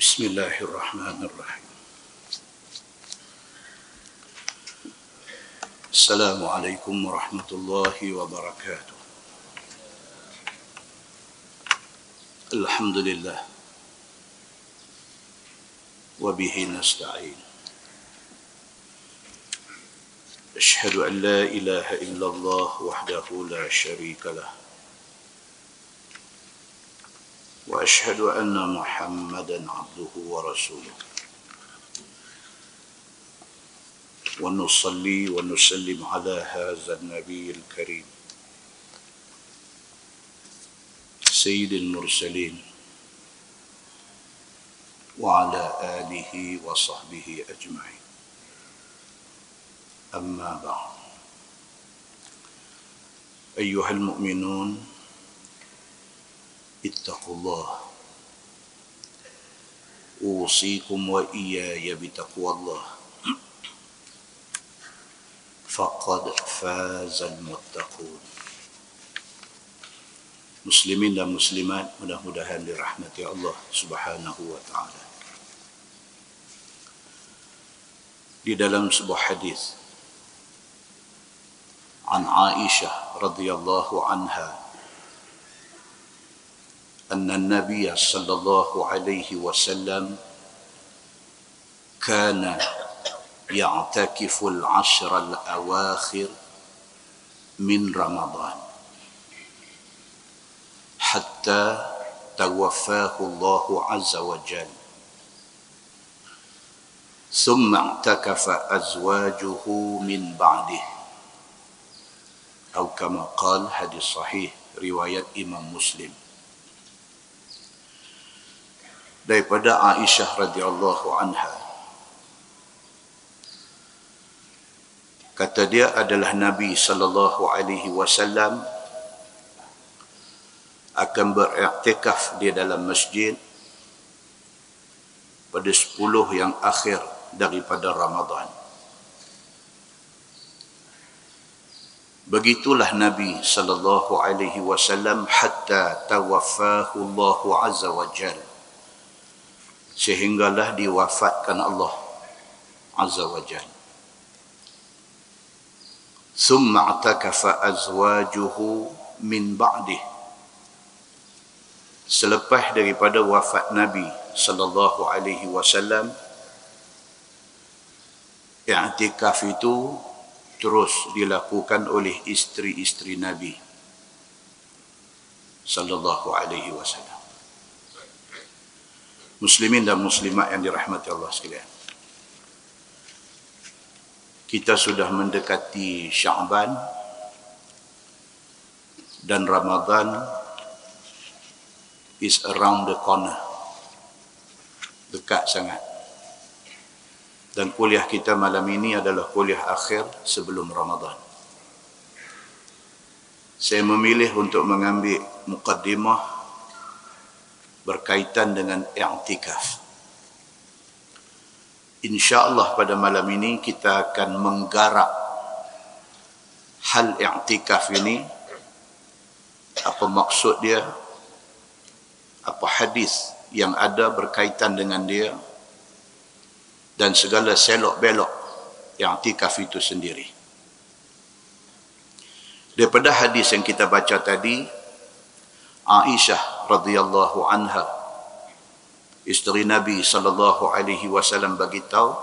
Bismillahirrahmanirrahim. Assalamualaikum warahmatullahi wabarakatuh. Alhamdulillah. Wa bihi nasta'in. Ashhadu an la ilaha illallah wahdahu la syarika lah. وأشهد أن محمدًا عبده ورسوله ونصلي ونسلم على هذا النبي الكريم سيد المرسلين وعلى آله وصحبه أجمعين أما بعد أيها المؤمنون اتقوا الله أوصيكم وإياي بتقوى الله فقد فاز المتقون. Muslimin dan muslimat, mudah-mudahan dirahmati Allah Subhanahu wa taala. Di dalam sebuah hadis an Aisyah radhiyallahu anha أن النبي صلى الله عليه وسلم كان يعتكف العشر الأواخر من رمضان حتى توفاه الله عز وجل ثم اعتكف أزواجه من بعده أو كما قال hadis sahih riwayat Imam Muslim. Daripada Aisyah radhiyallahu anha, kata dia adalah Nabi sallallahu alaihi wasallam akan beriktikaf di dalam masjid pada 10 yang akhir daripada Ramadan. Begitulah Nabi sallallahu alaihi wasallam hatta tawaffahu Allah azza wa jalla, sehinggalah diwafatkan Allah Azza wa Jalla. Thumma i'takafa azwajuhu min ba'dih. Selepas daripada wafat Nabi sallallahu alaihi wasallam, i'tikaf itu terus dilakukan oleh isteri-isteri Nabi sallallahu alaihi wasallam. Muslimin dan muslimat yang dirahmati Allah sekalian, kita sudah mendekati Sya'ban dan Ramadan is around the corner, dekat sangat. Dan kuliah kita malam ini adalah kuliah akhir sebelum Ramadan. Saya memilih untuk mengambil muqaddimah berkaitan dengan i'tikaf. InsyaAllah pada malam ini kita akan menggarap hal i'tikaf ini, apa maksud dia, apa hadis yang ada berkaitan dengan dia, dan segala selok-belok i'tikaf itu sendiri. Daripada hadis yang kita baca tadi, Aisyah radhiyallahu anha, isteri Nabi sallallahu alaihi wasallam, bagi tahu,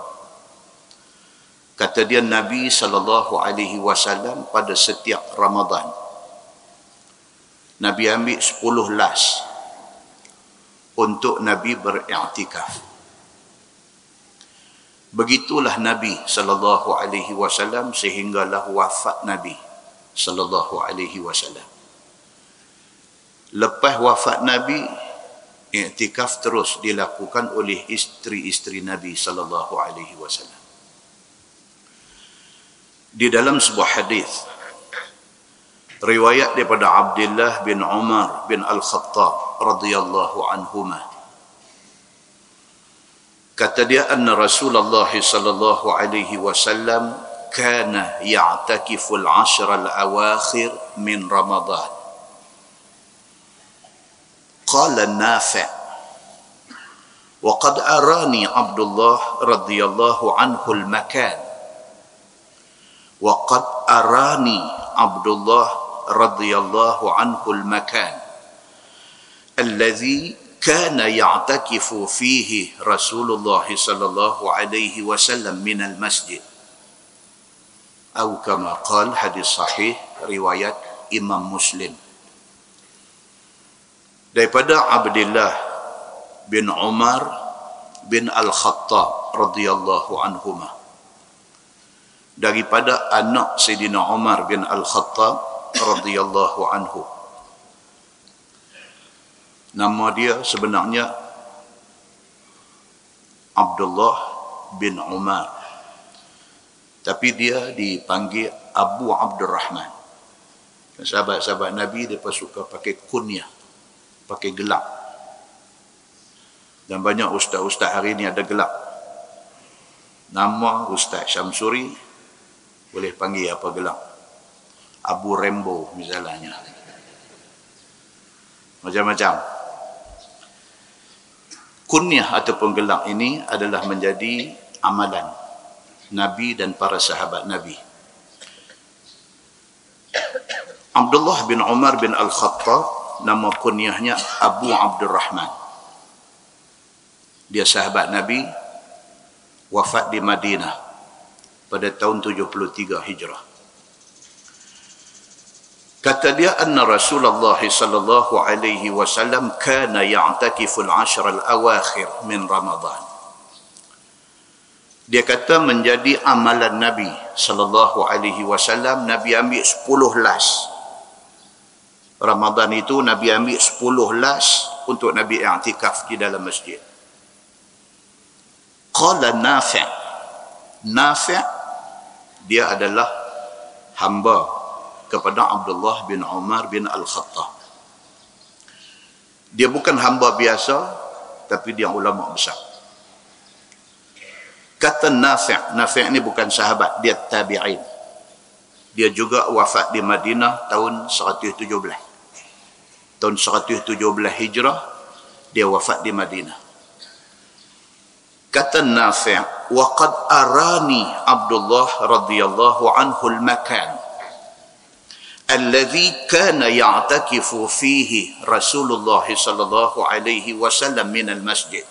kata dia Nabi sallallahu alaihi wasallam pada setiap Ramadan Nabi ambil 10 las untuk Nabi beriktikaf. Begitulah Nabi sallallahu alaihi wasallam sehinggalah wafat Nabi sallallahu alaihi wasallam. Lepas wafat Nabi, i'tikaf terus dilakukan oleh isteri-isteri Nabi sallallahu alaihi wasallam. Di dalam sebuah hadis riwayat daripada Abdullah bin Umar bin Al-Khattab radhiyallahu anhuma, kata dia anna Rasulullah sallallahu alaihi wasallam kana ya'takifu al-'ashra al-awakhir min Ramadan. Qala Nafi' وقد أراني عبد الله رضي الله عنه المكان وقد أراني عبد الله رضي الله عنه المكان الذي كان يعتكف فيه رسول الله صلى الله عليه وسلم من المسجد أو كما قال. Hadis sahih riwayat Imam Muslim daripada Abdullah bin Umar bin Al-Khattab radhiyallahu anhuma, daripada anak Sayyidina Umar bin Al-Khattab radhiyallahu anhu. Nama dia sebenarnya Abdullah bin Umar, tapi dia dipanggil Abu Abdurrahman. Sahabat-sahabat Nabi mereka suka pakai kunyah, pakai gelar. Dan banyak ustaz-ustaz hari ni ada gelar. Nama Ustaz Syamsuri boleh panggil apa gelar? Abu Rembo misalnya. Macam-macam. Kunyah ataupun gelar ini adalah menjadi amalan Nabi dan para sahabat Nabi. Abdullah bin Umar bin Al-Khattab, nama kunyahnya Abu Abdurrahman. Dia sahabat Nabi, wafat di Madinah pada tahun 73 Hijrah. Kata dia, anna Rasulullah sallallahu alaihi wasallam kana ya'takifu al-ashr al-awakhir min Ramadan. Dia kata menjadi amalan Nabi sallallahu alaihi wasallam, Nabi ambil 10 las. Ramadan itu Nabi ambil 10 las untuk Nabi i'tikaf di dalam masjid. Qala Nafi'. Nafi' dia adalah hamba kepada Abdullah bin Umar bin Al-Khattab. Dia bukan hamba biasa, tapi dia ulama besar. Kata Nafi', Nafi' ni bukan sahabat, dia tabi'in. Dia juga wafat di Madinah tahun 117. Tahun 117 Hijrah, dia wafat di Madinah. Kata Nafi', وَقَدْ أَرَانِي عَبْدُ اللَّهِ رَضِيَ اللَّهُ عَنْهُ الْمَكَانِ الَّذِي كَانَ يَعْتَكِفُ فِيهِ رَسُولُ اللَّهِ صَلَّى اللَّهُ عَلَيْهِ وَسَلَّمَ مِنَ الْمَسْجِدِ.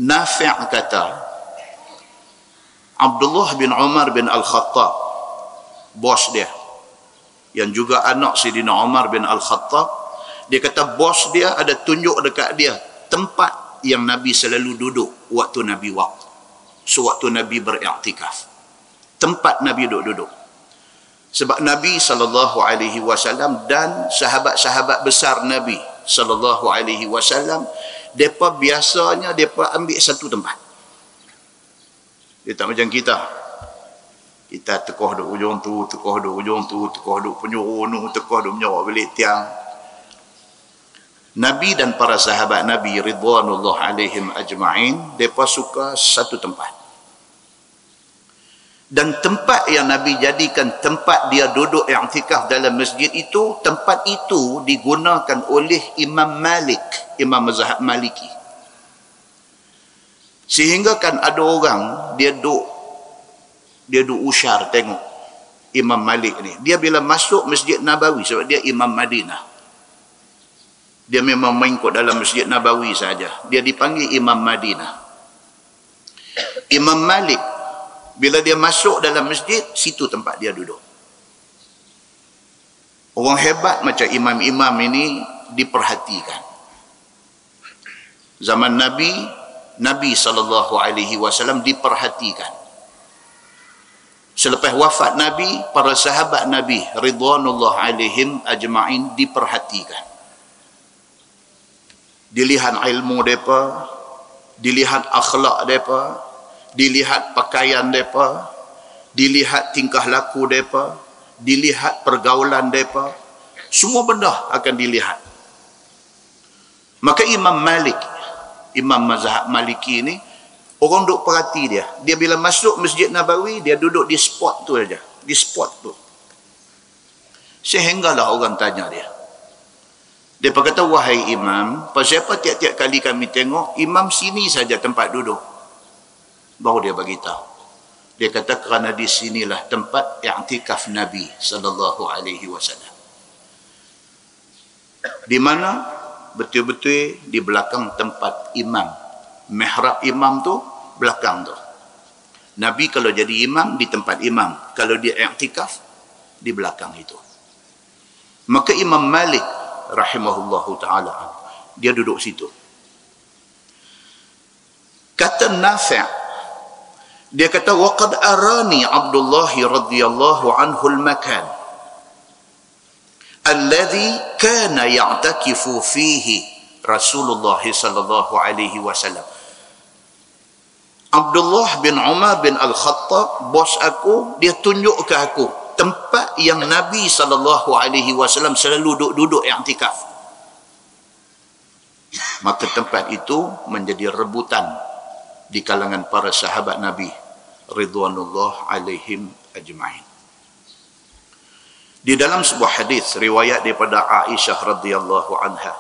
Nafi' kata, Abdullah bin Umar bin Al-Khattab, bos dia, yang juga anak Sayyidina Umar bin Al-Khattab, dia kata bos dia ada tunjuk dekat dia tempat yang Nabi selalu duduk waktu Nabi waktu. Sewaktu Nabi beriktikaf. Tempat Nabi duduk. Sebab Nabi SAW dan sahabat-sahabat besar Nabi SAW, mereka biasanya mereka ambil satu tempat. Dia tak macam kita. Kita tekoh duk ujung tu, tekoh duk ujung tu, tekoh duk penjuru nu, tekoh duk menjawab balik tiang. Nabi dan para sahabat Nabi ridwanullah alaihim ajma'in, mereka suka satu tempat. Dan tempat yang Nabi jadikan tempat dia duduk i'tikaf dalam masjid itu, tempat itu digunakan oleh Imam Malik, Imam mazhab Maliki. Sehingga kan ada orang dia duk usyar tengok Imam Malik ni. Dia bila masuk Masjid Nabawi, sebab dia Imam Madinah, dia memang mengikut dalam Masjid Nabawi saja, dia dipanggil Imam Madinah. Imam Malik bila dia masuk dalam masjid, situ tempat dia duduk. Orang hebat macam imam-imam ini diperhatikan. Zaman Nabi SAW diperhatikan. Selepas wafat Nabi, para sahabat Nabi ridwanullah alaihim ajma'in diperhatikan. Dilihat ilmu mereka, dilihat akhlak mereka, dilihat pakaian mereka, dilihat tingkah laku mereka, dilihat pergaulan mereka, semua benda akan dilihat. Maka Imam Malik, Imam mazhab Maliki ini, orang duk perhati dia. Dia bila masuk Masjid Nabawi, dia duduk di spot tu aja, di spot tu. Sehinggalah orang tanya dia, Dia berkata, wahai imam, pasal apa tiap-tiap kali kami tengok imam sini saja tempat duduk? Baru dia beritahu. Dia kata kerana di sinilah tempat i'tikaf Nabi sallallahu alaihi wasallam. Di mana betul-betul di belakang tempat imam. Mihrab imam tu belakang tu. Nabi kalau jadi imam di tempat imam, kalau dia i'tikaf di belakang itu. Maka Imam Malik rahimahullahu ta'ala, dia duduk situ. Kata Nafi', dia kata, waqad arani Abdullah radhiyallahu anhu al-makan alladhi kana ya'takifu fihi Rasulullah sallallahu alaihi wasallam. Abdullah bin Umar bin Al-Khattab, bos aku, dia tunjuk ke aku tempat yang Nabi SAW selalu duduk i'tikaf. Maka tempat itu menjadi rebutan di kalangan para sahabat Nabi ridwanullah alaihim ajma'in. Di dalam sebuah hadis riwayat daripada Aisyah radhiyallahu anha,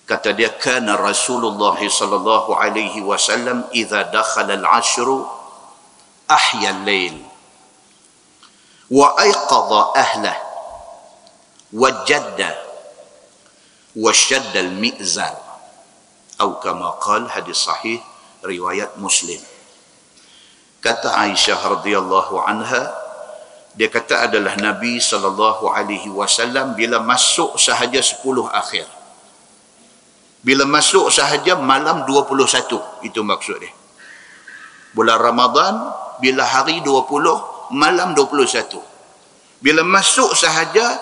kata dia, kana Rasulullah sallallahu alaihi wasallam idza dakhala al-'ashru ahya al-lail wa ayqadha ahlah wa jadda wa shadda al-mi'zar, atau kama qala, hadis sahih riwayat Muslim. Kata Aisyah radhiyallahu anha, dia kata adalah Nabi sallallahu alaihi wasallam bila masuk sahaja 10 akhir, bila masuk sahaja malam 21, itu maksud dia. Bulan Ramadan bila hari 20 malam 21. Bila masuk sahaja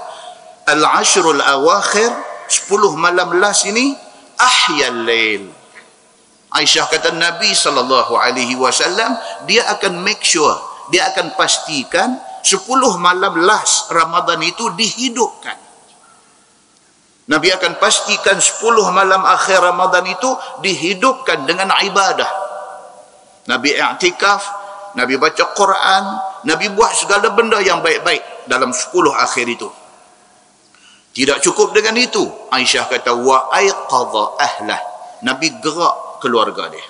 al-ashrul awakhir, 10 malam last ini, ahyal lail. Aisyah kata Nabi sallallahu alaihi wasallam dia akan make sure, dia akan pastikan 10 malam last Ramadan itu dihidupkan. Nabi akan pastikan 10 malam akhir Ramadan itu dihidupkan dengan ibadah. Nabi i'tikaf, Nabi baca Quran, Nabi buat segala benda yang baik-baik dalam 10 akhir itu. Tidak cukup dengan itu, Aisyah kata, wa ayqadha ahlah, Nabi gerak keluarga dia.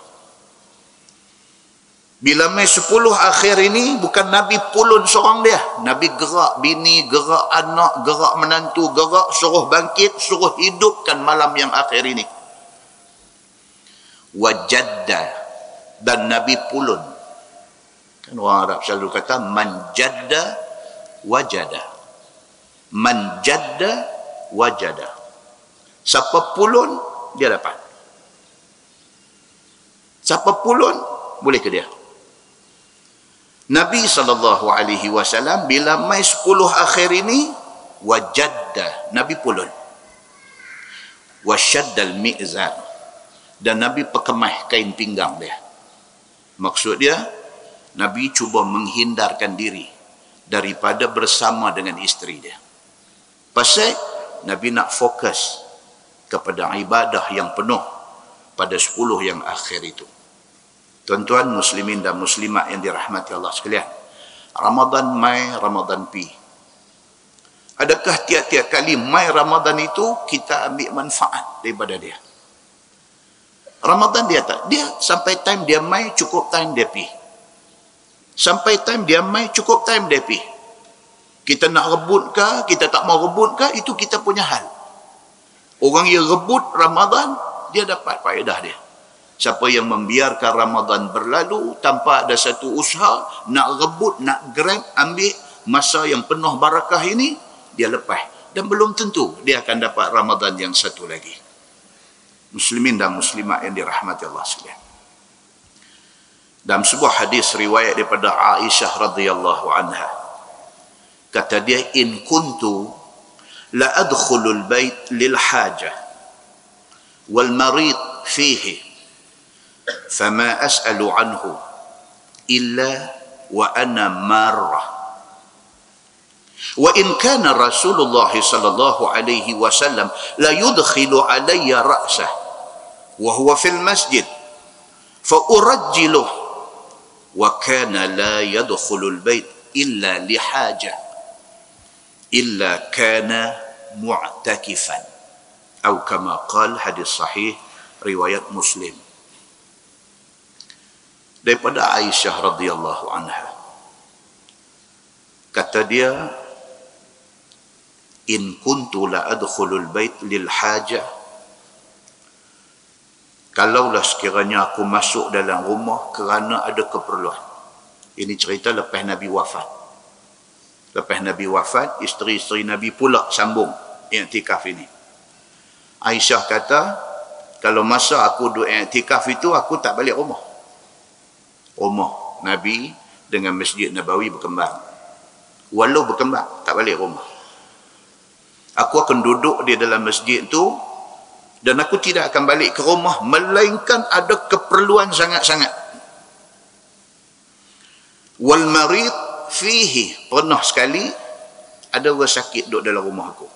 Bila mai 10 akhir ini, bukan Nabi pulun seorang dia, Nabi gerak bini, gerak anak, gerak menantu, gerak suruh bangkit, suruh hidupkan malam yang akhir ini. Wajadda, dan Nabi pulun. Kan orang Arab selalu kata man jadda wajada. Man jadda wajada. Siapa pulun dia dapat. Siapa pulun boleh ke dia. Nabi SAW bila mai 10 akhir ini wajadda, Nabi pulun. Wasyaddal mi'zar, dan Nabi perkemah kain pinggang dia. Maksud dia, Nabi cuba menghindarkan diri daripada bersama dengan isteri dia. Pasal Nabi nak fokus kepada ibadah yang penuh pada 10 yang akhir itu. Tuan-tuan muslimin dan muslimat yang dirahmati Allah sekalian, Ramadan mai, Ramadan pi. Adakah tiap-tiap kali mai Ramadan itu kita ambil manfaat daripada dia? Ramadan dia tak, dia sampai time dia mai, cukup time dia pi. Sampai time dia mai, cukup time dia pi. Kita nak rebut ke, kita tak mau rebut ke, itu kita punya hal. Orang yang rebut Ramadan, dia dapat faedah dia. Siapa yang membiarkan Ramadan berlalu tanpa ada satu usaha, nak rebut, nak grab, ambil masa yang penuh barakah ini, dia lepas. Dan belum tentu dia akan dapat Ramadan yang satu lagi. Muslimin dan muslimat yang dirahmati Allah sekalian. Dalam sebuah hadis riwayat daripada Aisyah radhiyallahu anha, kata dia, in kuntu la adkhulul bait lil hajah wal marid fihi fama as'alu anhu illa wa ana marrah wa in kana Rasulullah sallallahu alaihi wasallam la yudkhilu alayya ra'sah wa huwa fil masjid fa urajjiluhu wa kana la yadkhulul bait illa li hajah illa kana mu'takifan. Atau kama qal, hadis sahih riwayat Muslim. Daripada Aisyah radhiyallahu anha, kata dia, in kuntu la adkhulul bait lil hajah, kalaulah sekiranya aku masuk dalam rumah kerana ada keperluan. Ini cerita lepas Nabi wafat. Lepas Nabi wafat, isteri-isteri Nabi pula sambung i'tikaf ini. Aisyah kata, kalau masa aku duduk i'tikaf itu, aku tak balik rumah. Rumah Nabi dengan Masjid Nabawi berkembang. Walau berkembang, tak balik rumah. Aku akan duduk di dalam masjid itu dan aku tidak akan balik ke rumah melainkan ada keperluan sangat-sangat. Wal marid fihi, pernah sekali ada orang sakit duduk dalam rumah aku.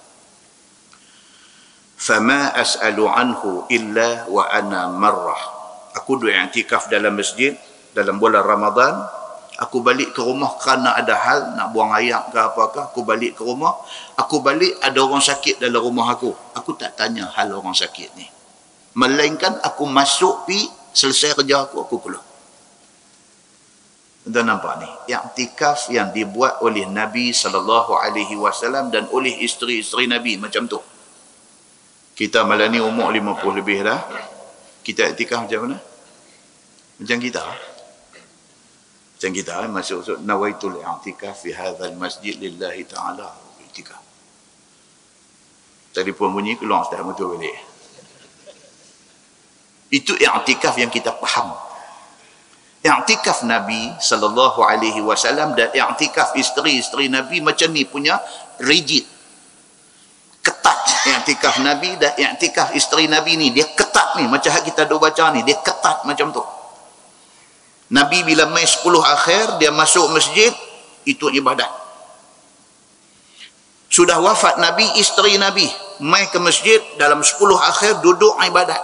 Fama as'alu anhu illa wa ana marrah. Aku duduk i'tikaf dalam masjid dalam bulan Ramadan. Aku balik ke rumah kerana ada hal nak buang air ke apakah, aku balik ke rumah. Aku balik ada orang sakit dalam rumah aku. Aku tak tanya hal orang sakit ni, melainkan aku masuk pi, selesai kerja aku keluar. Tuan nampak ni, i'tikaf yang dibuat oleh Nabi SAW dan oleh isteri-isteri Nabi macam tu. Kita malam ni umur 50 lebih dah. Kita i'tikaf macam mana? Macam kita masuk nawaitul i'tikaf fi hadzal masjid lillahi ta'ala, i'tikaf. Telefon bunyi, keluar ustaz motor balik. Itu i'tikaf yang kita faham. I'tikaf Nabi SAW dan i'tikaf isteri-isteri Nabi macam ni punya, rigid, ketat. I'tikaf Nabi dan i'tikaf isteri Nabi ni, dia ketat ni, macam kita duk baca ni, dia ketat macam tu. Nabi bila mai 10 akhir, dia masuk masjid, itu ibadat. Sudah wafat Nabi, isteri Nabi mai ke masjid dalam 10 akhir, duduk ibadat.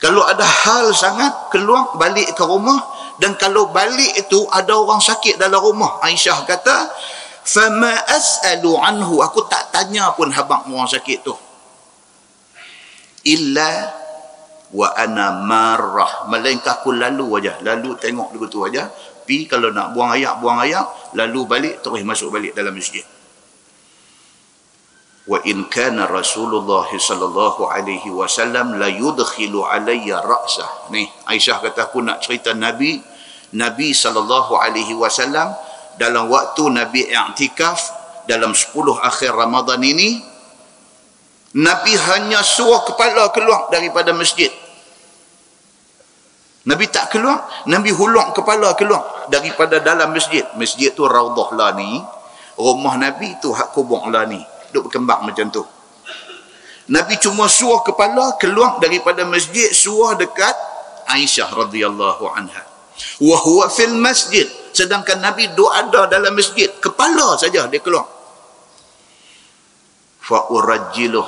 Kalau ada hal sangat, keluar balik ke rumah. Dan kalau balik itu ada orang sakit dalam rumah, Aisyah kata, fama as'alu anhu, aku tak tanya pun habang orang sakit tu, illa wa ana marrah, melainkan aku lalu aja, lalu tengok begitu aja, pi kalau nak buang air, lalu balik, terus masuk balik dalam masjid. Wa in kana Rasulullah sallallahu alaihi wasallam la yudkhilu alayya ra'sah. Ni Aisyah kata, aku nak cerita Nabi sallallahu alaihi wasallam dalam waktu Nabi i'tikaf dalam 10 akhir Ramadan ini, Nabi hanya suruh kepala keluar daripada masjid. Nabi tak keluar, Nabi hulur kepala keluar daripada dalam masjid. Masjid tu Raudhah lah ni, rumah Nabi tu hak kubur lah ni, duk berkembang macam tu. Nabi cuma suruh kepala keluar daripada masjid, suruh dekat Aisyah radhiyallahu anha. Wa huwa fil masjid, sedangkan Nabi duk ada dalam masjid, kepala saja dia keluar. Fa urajjiluh,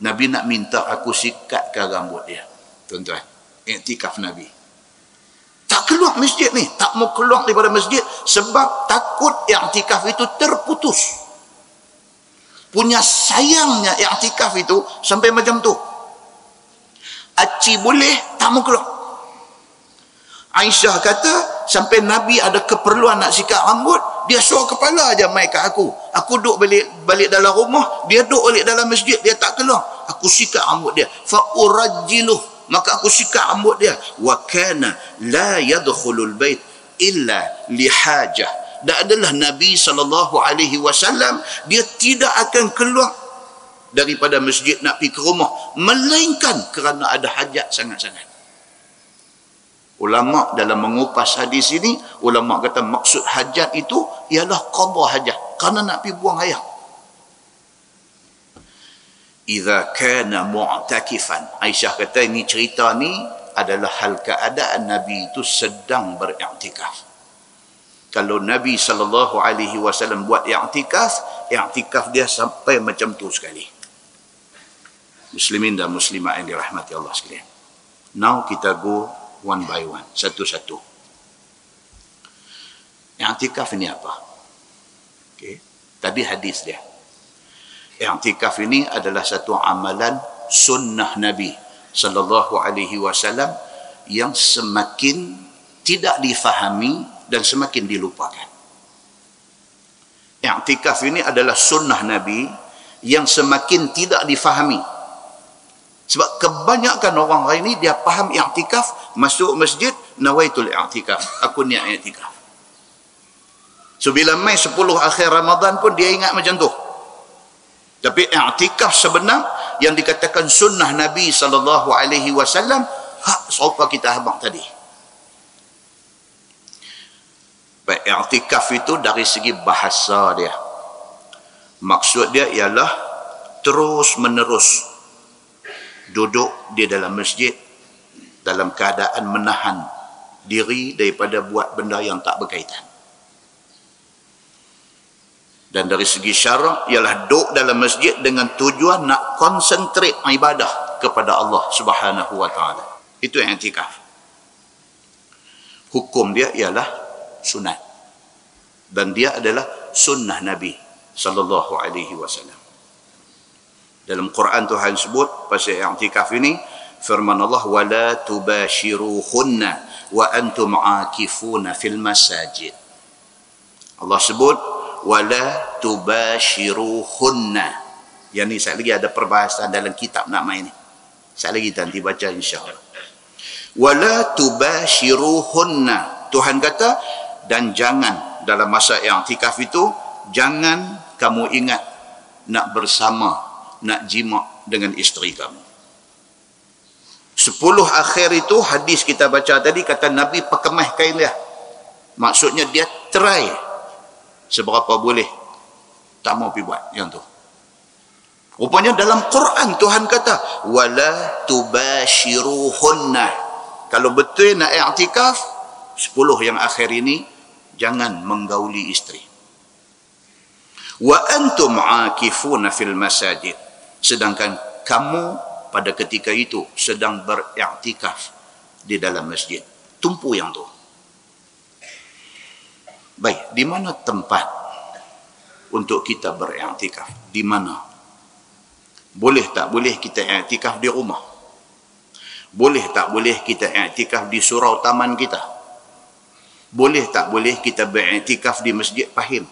Nabi nak minta aku sikatkan rambut dia. Tuan-tuan, i'tikaf Nabi tak keluar masjid ni, tak mau keluar daripada masjid sebab takut i'tikaf itu terputus. Punya sayangnya i'tikaf itu sampai macam tu, aci boleh tak mau keluar. Aisyah kata sampai Nabi ada keperluan nak sikat rambut, dia suruh kepala aja mai kat aku duduk balik dalam rumah, dia duduk balik dalam masjid, dia tak keluar, aku sikat rambut dia. Fa urajjiluh, maka aku sikat rambut dia. Wa kana la yadkhulul bait illa lihajah, dan adalah Nabi SAW, dia tidak akan keluar daripada masjid nak pergi ke rumah melainkan kerana ada hajat sangat-sangat. Ulama dalam mengupas hadis ini, ulama kata maksud hajat itu ialah qada hajat, kerana nak pergi buang air. Idza kana mu'takifan, Aisyah kata ini cerita ni adalah hal keadaan Nabi itu sedang beriktikaf. Kalau Nabi SAW buat i'tikaf dia sampai macam tu sekali. Muslimin dan muslimat yang dirahmati Allah sekalian. Now kita go one by one, satu-satu. I'tikaf ini apa? Okay. Tadi hadis dia. I'tikaf ini adalah satu amalan sunnah Nabi sallallahu alaihi wasallam yang semakin tidak difahami dan semakin dilupakan. I'tikaf ini adalah sunnah Nabi yang semakin tidak difahami. Sebab kebanyakan orang hari ini dia faham i'tikaf, masuk masjid, nawaitul i'tikaf, aku niat i'tikaf. So bila mai 10 akhir Ramadan pun dia ingat macam tu. Tapi i'tikaf sebenar yang dikatakan sunnah Nabi sallallahu alaihi wasallam, hak serupa kita habaq tadi. Baik, i'tikaf itu dari segi bahasa dia. Maksud dia ialah terus menerus duduk di dalam masjid dalam keadaan menahan diri daripada buat benda yang tak berkaitan. Dan dari segi syarak ialah duduk dalam masjid dengan tujuan nak konsentrate ibadah kepada Allah Subhanahu wa taala. Itu i'tikaf. Hukum dia ialah sunat. Dan dia adalah sunnah Nabi sallallahu alaihi wasallam. Dalam Quran Tuhan sebut pasal i'tikaf ini, firman Allah, wala tubashiruhunna wa antum aakifuna fil masajid. Allah sebut wala tubashiruhunna. Yang ni sekali lagi ada perbahasan dalam kitab nama ini. Sekali lagi nanti baca insya-Allah. Wala tubashiruhunna. Tuhan kata, dan jangan dalam masa i'tikaf itu jangan kamu ingat nak bersama, nak jima' dengan isteri kamu. 10 akhir itu hadis kita baca tadi, kata Nabi pakemah kain dia. Maksudnya dia try seberapa boleh, tak mau pergi buat yang tu. Rupanya dalam Quran Tuhan kata wala tubashiruhunna. Kalau betul nak i'tikaf 10 yang akhir ini jangan menggauli isteri. Wa antum aakifuna fil masajid. Sedangkan kamu pada ketika itu sedang beriktikaf di dalam masjid. Tumpu yang tu. Baik, di mana tempat untuk kita beriktikaf? Di mana? Boleh tak boleh kita iktikaf di rumah? Boleh tak boleh kita iktikaf di surau taman kita? Boleh tak boleh kita beriktikaf di Masjid Pahim?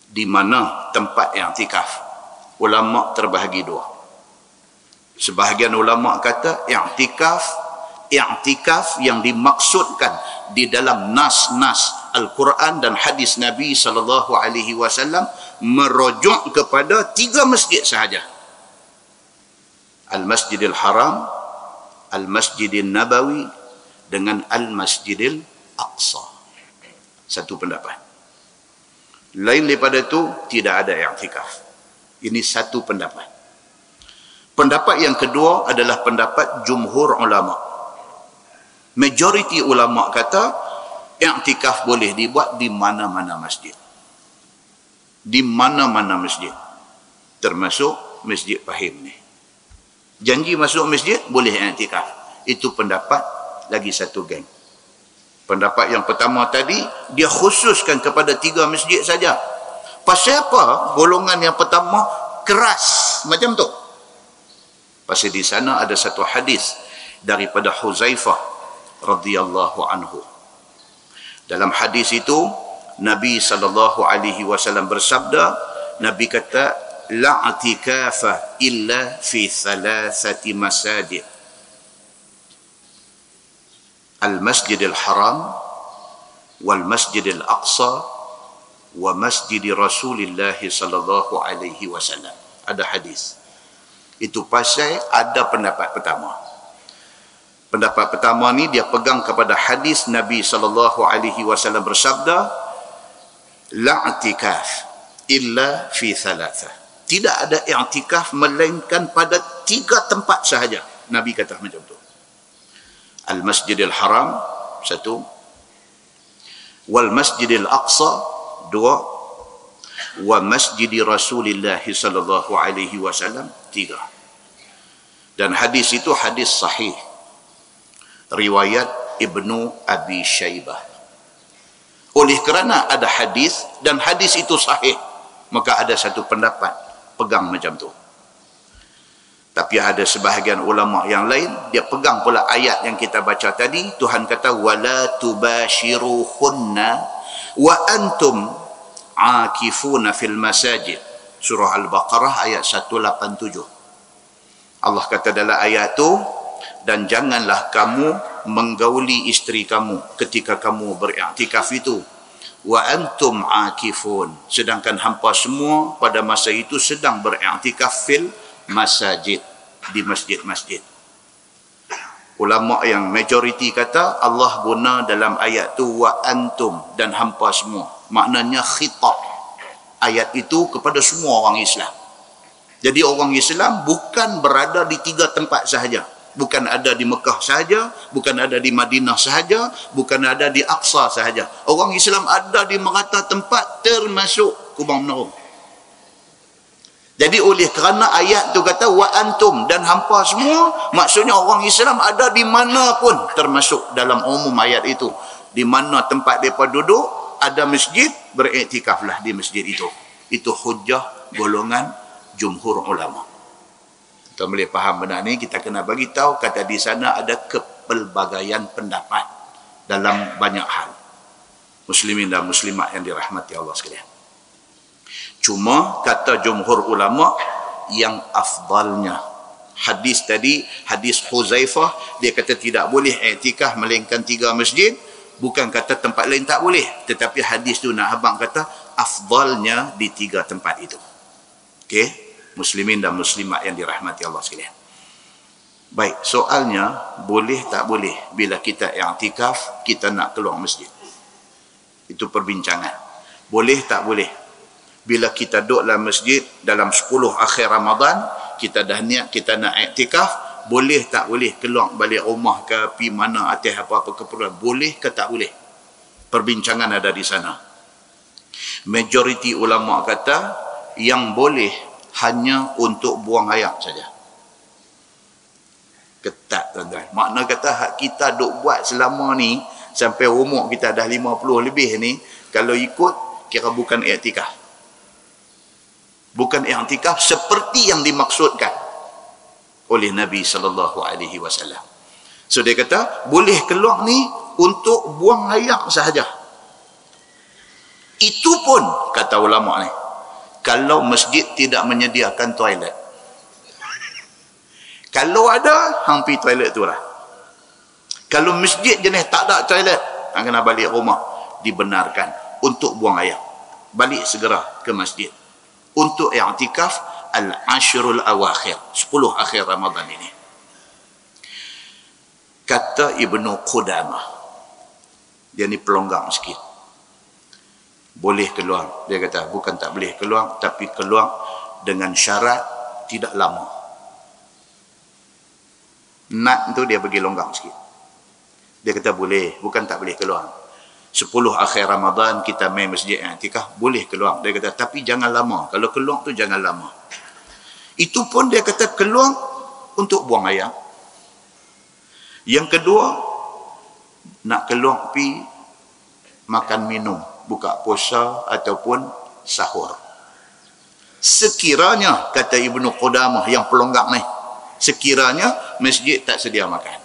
Di mana tempat i'tikaf? Ulama terbahagi dua. Sebahagian ulama kata i'tikaf yang dimaksudkan di dalam nas-nas Al-Quran dan hadis Nabi sallallahu alaihi wasallam merujuk kepada 3 masjid sahaja. Al-Masjidil Haram, Al-Masjidil Nabawi dengan Al-Masjidil Aqsa. Satu pendapat. Lain daripada itu tidak ada i'tikaf. Ini satu pendapat. Pendapat yang kedua adalah pendapat jumhur ulama. Majoriti ulama kata i'tikaf boleh dibuat di mana-mana masjid. Di mana-mana masjid. Termasuk Masjid Pahim ni. Janji masuk masjid boleh i'tikaf. Itu pendapat lagi satu geng. Pendapat yang pertama tadi, dia khususkan kepada 3 masjid saja. Pasal apa golongan yang pertama keras macam tu? Pasal di sana ada satu hadis daripada Huzaifah radhiyallahu anhu. Dalam hadis itu, Nabi SAW bersabda, Nabi kata, la i'tikafa illa fi 3 masajid. Al-Masjidil Haram, wal Masjidil Aqsa, wa Masjid Rasulillah sallallahu alaihi wasallam. Ada hadis. Itu pasal ada pendapat pertama. Pendapat pertama ni dia pegang kepada hadis Nabi sallallahu alaihi wasallam bersabda, la i'tikaf illa fi 3. Tidak ada i'tikaf melainkan pada 3 tempat sahaja. Nabi kata macam tu. Al-Masjidil Haram 1, wal Masjidil Aqsa 2, wa Masjid Rasulillah sallallahu alaihi wasallam 3. Dan hadis itu hadis sahih riwayat Ibnu Abi Syaibah. Oleh kerana ada hadis dan hadis itu sahih, maka ada satu pendapat pegang macam tu. Tapi ada sebahagian ulama yang lain, dia pegang pula ayat yang kita baca tadi. Tuhan kata, wala tubashiruhunna wa antum akifuna fil masajid. Surah Al-Baqarah ayat 187. Allah kata dalam ayat tu, dan janganlah kamu menggauli isteri kamu ketika kamu beriktikaf itu. Wa antum akifun, sedangkan hampa semua pada masa itu sedang beriktikaf fil masajid, di masjid-masjid. Ulama yang majoriti kata Allah guna dalam ayat tu wa antum, dan hampa semua. Maknanya khitab ayat itu kepada semua orang Islam. Jadi orang Islam bukan berada di 3 tempat sahaja. Bukan ada di Mekah sahaja, bukan ada di Madinah sahaja, bukan ada di Aqsa sahaja. Orang Islam ada di merata tempat, termasuk Kubang Menarung. Jadi oleh kerana ayat tu kata wa antum, dan hampa semua, maksudnya orang Islam ada di mana pun, termasuk dalam umum ayat itu. Di mana tempat mereka duduk, ada masjid, beriktikaflah di masjid itu. Itu hujjah golongan jumhur ulama. Kita boleh faham benda ni, kita kena bagi tahu kata di sana ada kepelbagaian pendapat dalam banyak hal. Muslimin dan muslimat yang dirahmati Allah sekalian. Cuma kata jumhur ulama yang afdalnya, hadis tadi, hadis Huzaifah, dia kata tidak boleh iktikaf melainkan 3 masjid. Bukan kata tempat lain tak boleh, tetapi hadis tu nak abang kata afdalnya di 3 tempat itu. Okey, muslimin dan muslimat yang dirahmati Allah sekalian. Baik, soalnya boleh tak boleh bila kita iktikaf kita nak keluar masjid. Itu perbincangan. Boleh tak boleh bila kita duduk dalam masjid dalam 10 akhir Ramadan, kita dah niat kita nak iktikaf, boleh tak boleh keluar balik rumah ke, pi mana atas apa-apa keperluan, boleh ke tak boleh? Perbincangan ada di sana. Majoriti ulama kata yang boleh hanya untuk buang air saja. Ketat tuan-tuan. Makna kata hak kita duk buat selama ni sampai umur kita dah 50 lebih ni, kalau ikut kira bukan iktikaf. Bukan iktikaf seperti yang dimaksudkan oleh Nabi SAW. So dia kata boleh keluar ni untuk buang air sahaja. Itu pun kata ulama ni kalau masjid tidak menyediakan toilet. Kalau ada, hampir toilet tu lah. Kalau masjid jenis tak ada toilet, kena balik rumah, dibenarkan untuk buang air. Balik segera ke masjid untuk i'tikaf al-ashrul awakhir, 10 akhir Ramadan ini. Kata Ibnu Qudamah, dia ni pelonggang sikit, boleh keluar. Dia kata bukan tak boleh keluar, tapi keluar dengan syarat tidak lama. Nak tu dia bagi longgang sikit. Dia kata boleh, bukan tak boleh keluar. 10 akhir Ramadan kita main masjid i'tikaf, boleh keluar. Dia kata tapi jangan lama. Kalau keluar tu jangan lama. Itu pun dia kata keluar untuk buang air. Yang kedua, nak keluar pi makan minum, buka puasa ataupun sahur. Sekiranya kata Ibnu Qudamah yang pelonggang ni, sekiranya masjid tak sedia makan.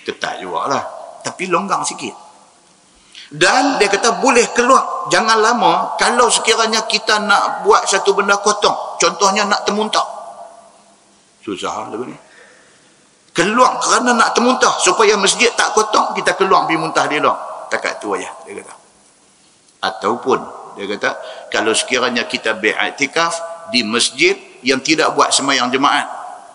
Ketat jugalah, tapi longgang sikit. Dan dia kata boleh keluar, jangan lama. Kalau sekiranya kita nak buat satu benda kotor, contohnya nak termuntah, susah lah ni. Keluar kerana nak termuntah, supaya masjid tak kotor, kita keluar pergi muntah di luar. Takat tu aja, dia kata. Ataupun dia kata kalau sekiranya kita beriktikaf di masjid yang tidak buat sembahyang jemaat,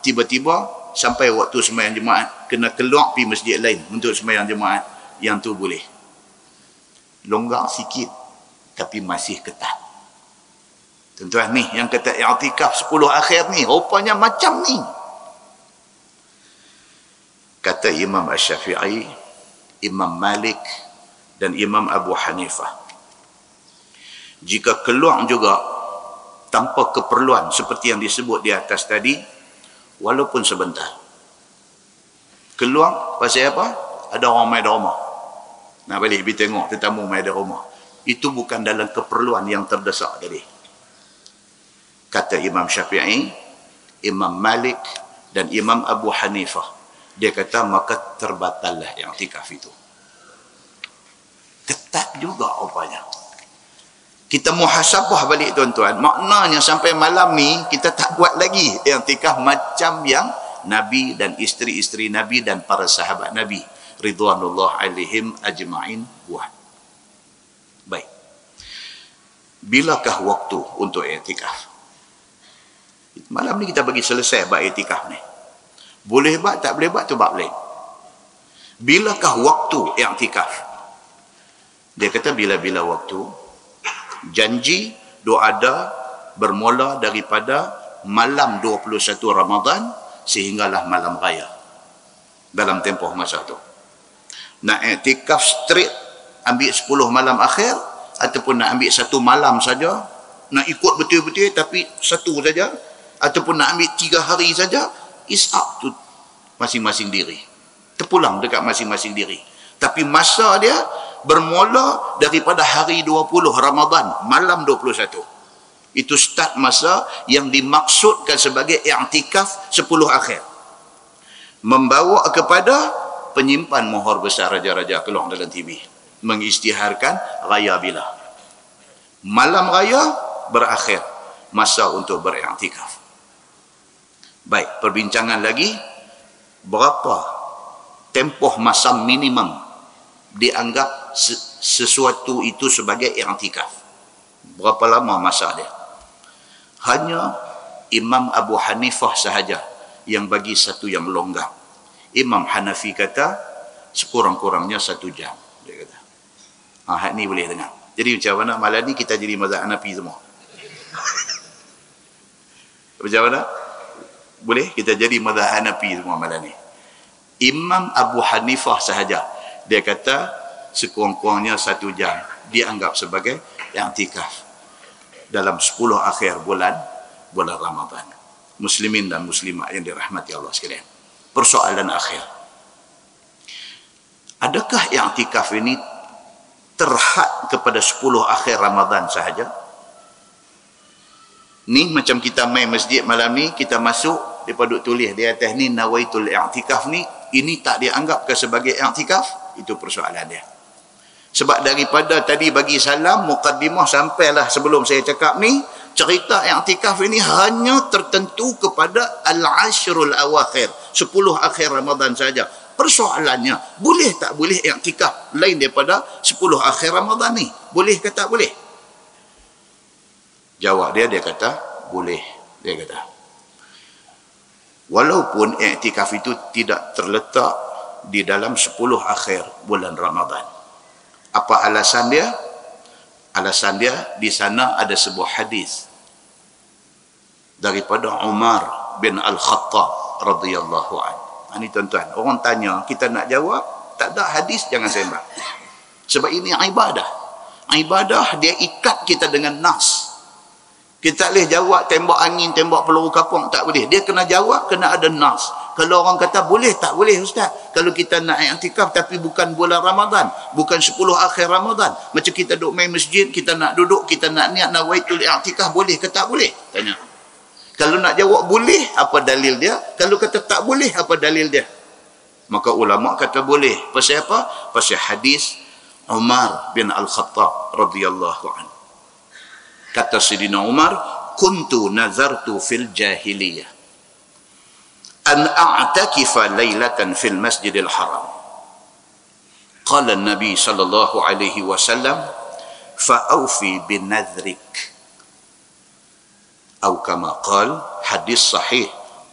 tiba-tiba sampai waktu sembahyang jemaat kena keluar pergi masjid lain untuk sembahyang jemaat, yang tu boleh. Longgar sikit tapi masih ketat. Tuan-tuan ni yang kata i'tikaf 10 akhir ni rupanya macam ni. Kata Imam Asy-Syafi'i, Imam Malik dan Imam Abu Hanifah, jika keluar juga tanpa keperluan seperti yang disebut di atas tadi, walaupun sebentar, keluar pasal apa? Ada orang main di rumah, nak balik pergi tengok tetamu main di rumah, itu bukan dalam keperluan yang terdesak tadi. Kata Imam Syafi'i, Imam Malik dan Imam Abu Hanifah, dia kata maka terbatallah i'tikaf itu. Ketat juga rupanya. Kita muhasabah balik tuan-tuan, maknanya sampai malam ni kita tak buat lagi i'tikaf macam yang Nabi dan isteri-isteri Nabi dan para sahabat Nabi ridwanullah alaihim ajma'in buat. Baik. Bilakah waktu untuk i'tikaf? Malam ni kita bagi selesai bab i'tikaf ni. Boleh buat, tak boleh buat tu bab lain. Bilakah waktu i'tikaf? Dia kata bila-bila waktu. Janji doa ada bermula daripada malam 21 Ramadan sehinggalah malam raya. Dalam tempoh masa tu. Nak i'tikaf straight ambil 10 malam akhir ataupun nak ambil satu malam saja, nak ikut betul-betul tapi satu saja, ataupun nak ambil 3 hari saja, is up to masing-masing diri. Terpulang dekat masing-masing diri. Tapi masa dia bermula daripada hari 20 Ramadan, malam 21. Itu start masa yang dimaksudkan sebagai i'tikaf 10 akhir. Membawa kepada penyimpan mohor besar raja-raja keluar dalam TV. Mengisytiharkan raya bila. Malam raya berakhir. Masa untuk beriktikaf. Baik, perbincangan lagi. Berapa tempoh masa minimum dianggap sesuatu itu sebagai i'tikaf? Berapa lama masa dia? Hanya Imam Abu Hanifah sahaja yang bagi satu yang longgar. Imam Hanafi kata sekurang-kurangnya 1 jam. Dia kata. Hak ni boleh dengar. Jadi macam mana malam ni kita jadi mazhab Hanafi semua? Macam mana? Boleh kita jadi mazhab Hanafi semua malam ni. Imam Abu Hanifah sahaja dia kata sekurang-kurangnya 1 jam dianggap sebagai i'tikaf dalam 10 akhir bulan Ramadan. Muslimin dan muslimat yang dirahmati Allah sekalian. Persoalan akhir. Adakah i'tikaf ini terhad kepada 10 akhir Ramadan sahaja? Ni macam kita main masjid malam ni, kita masuk, dia duk tulis di atas ni nawaitul i'tikaf ni, ini tak dianggapkah sebagai i'tikaf? Itu persoalan dia. Sebab daripada tadi bagi salam, mukaddimah sampailah sebelum saya cakap ni, cerita i'tikaf ini hanya tertentu kepada al-ashrul awakhir, 10 akhir Ramadan saja. Persoalannya, boleh tak boleh i'tikaf lain daripada 10 akhir Ramadan ni? Boleh ke tak boleh? Jawab dia kata, boleh. Dia kata, walaupun i'tikaf itu tidak terletak di dalam 10 akhir bulan Ramadan. Apa alasan dia? Alasan dia di sana ada sebuah hadis daripada Umar bin Al-Khattab radhiyallahu anhu. Ini tuan-tuan, orang tanya, kita nak jawab, tak ada hadis jangan sembang. Sebab ini ibadah. Ibadah dia ikat kita dengan nas. Kita boleh jawab tembak angin, tembak peluru kapur, tak boleh. Dia kena jawab, kena ada nas. Kalau orang kata boleh, tak boleh ustaz. Kalau kita nak i'tikaf tapi bukan bulan Ramadan, bukan 10 akhir Ramadan, macam kita duduk main masjid, kita nak duduk, kita nak niat nawaitul i'tikaf, boleh ke tak boleh? Tanya. Kalau nak jawab boleh, apa dalil dia? Kalau kata tak boleh, apa dalil dia? Maka ulama kata boleh. Pasal apa? Pasal hadis Umar bin Al-Khattab radhiyallahu anhu. Kata Sayyidina Umar, kuntu nazartu fil jahiliyah an a'takifa laylatan fil masjidil haram. Qala an-nabi sallallahu alaihi wasallam, fa'awfi bin nadhrik. Atau kama qala, hadis sahih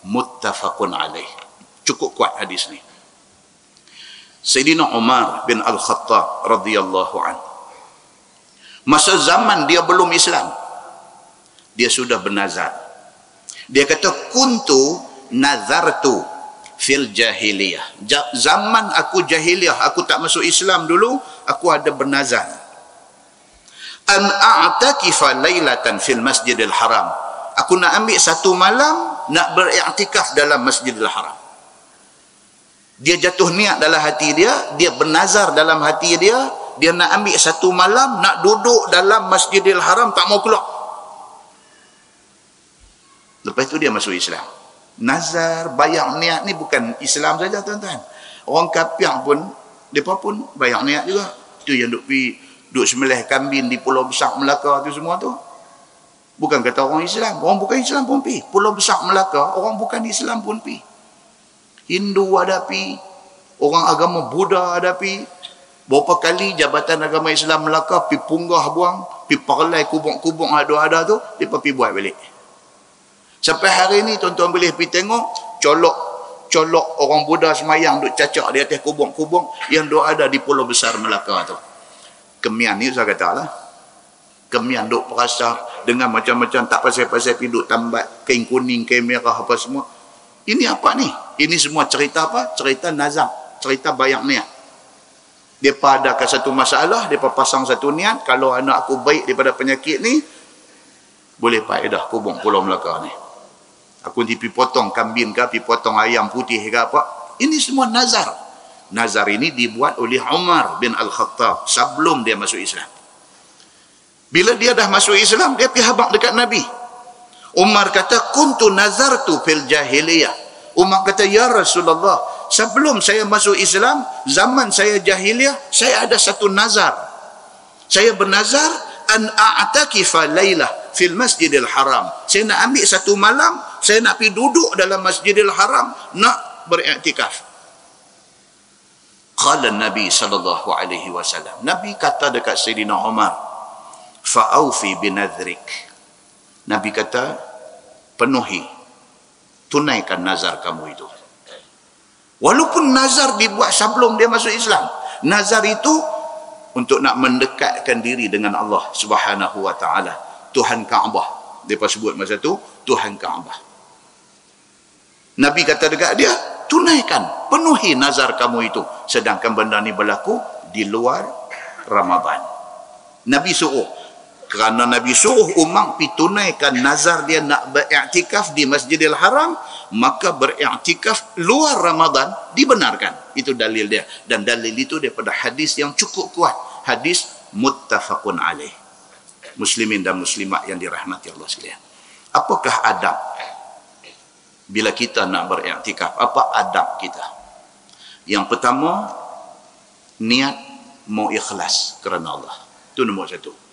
muttafaqun alaih. Cukup kuat hadis ni. Sayyidina Umar bin Al-Khattab radhiyallahu anhu, masa zaman dia belum Islam, dia sudah bernazar. Dia kata, kuntu nazartu fil jahiliyah. Zaman aku jahiliyah, aku tak masuk Islam dulu, aku ada bernazar. An a'takifa laylatan fil masjidil haram. Aku nak ambil satu malam, nak beriktikaf dalam masjidil haram. Dia jatuh niat dalam hati dia, dia bernazar dalam hati dia, dia nak ambil satu malam, nak duduk dalam Masjidil Haram, tak mau keluar. Lepas tu dia masuk Islam. Nazar, bayar niat ni bukan Islam saja tuan-tuan. Orang kafir pun, mereka pun bayar niat juga. Itu yang duk sembelih kambing di Pulau Besar Melaka tu semua tu. Bukan kata orang Islam. Orang bukan Islam pun pi. Pulau Besar Melaka, orang bukan Islam pun pi. Hindu ada pi. Orang agama Buddha ada pi. Berapa kali Jabatan Agama Islam Melaka pi punggah buang, pi parlay kubung-kubung ada tu, dia pi buat balik. Sampai hari ni tuan-tuan boleh pergi tengok colok orang Buddha semayang duk cacak di atas kubung-kubung yang duk ada di Pulau Besar Melaka tu. Kemian ni saya kata lah. Kemian duk perasa dengan macam-macam tak pasal-pasal pergi duk tambat kain kuning, kain merah apa semua. Ini apa ni? Ini semua cerita apa? Cerita nazar, cerita bayar niat. Depa adakan satu masalah, depa pasang satu niat, kalau anak aku baik daripada penyakit ni, boleh faedah kubung Pulau Melaka ni. Aku nanti pergi potong kambing ke, pergi potong ayam putih ke apa. Ini semua nazar. Nazar ini dibuat oleh Umar bin Al-Khattab sebelum dia masuk Islam. Bila dia dah masuk Islam, dia pergi habaq dekat Nabi. Umar kata, kuntu nazartu fil jahiliyah. Umar kata, ya Rasulullah, sebelum saya masuk Islam, zaman saya jahiliyah, saya ada satu nazar. Saya bernazar an a'takifa laylah fil Masjidil Haram. Saya nak ambil satu malam, saya nak pergi duduk dalam Masjidil Haram, nak beriktikaf. Qala Nabi sallallahu alaihi wasallam. Nabi kata dekat Sayyidina Umar, fa'aufi binadhrik. Nabi kata, penuhi, tunaikan nazar kamu itu. Walaupun nazar dibuat sebelum dia masuk Islam. Nazar itu untuk nak mendekatkan diri dengan Allah Subhanahu wa taala. Tuhan Kaabah. Depa sebut masa tu Tuhan Kaabah. Nabi kata dekat dia, tunaikan, penuhi nazar kamu itu. Sedangkan benda ni berlaku di luar Ramadan. Nabi suruh. Kerana Nabi suruh Umar pergi tunaikan nazar dia nak beriktikaf di Masjidil Haram, maka beriktikaf luar Ramadan dibenarkan. Itu dalil dia. Dan dalil itu daripada hadis yang cukup kuat. Hadis muttafaqun alaih. Muslimin dan muslimat yang dirahmati Allah sekalian. Apakah adab bila kita nak beriktikaf? Apa adab kita? Yang pertama, niat mau ikhlas kerana Allah. Itu nombor satu.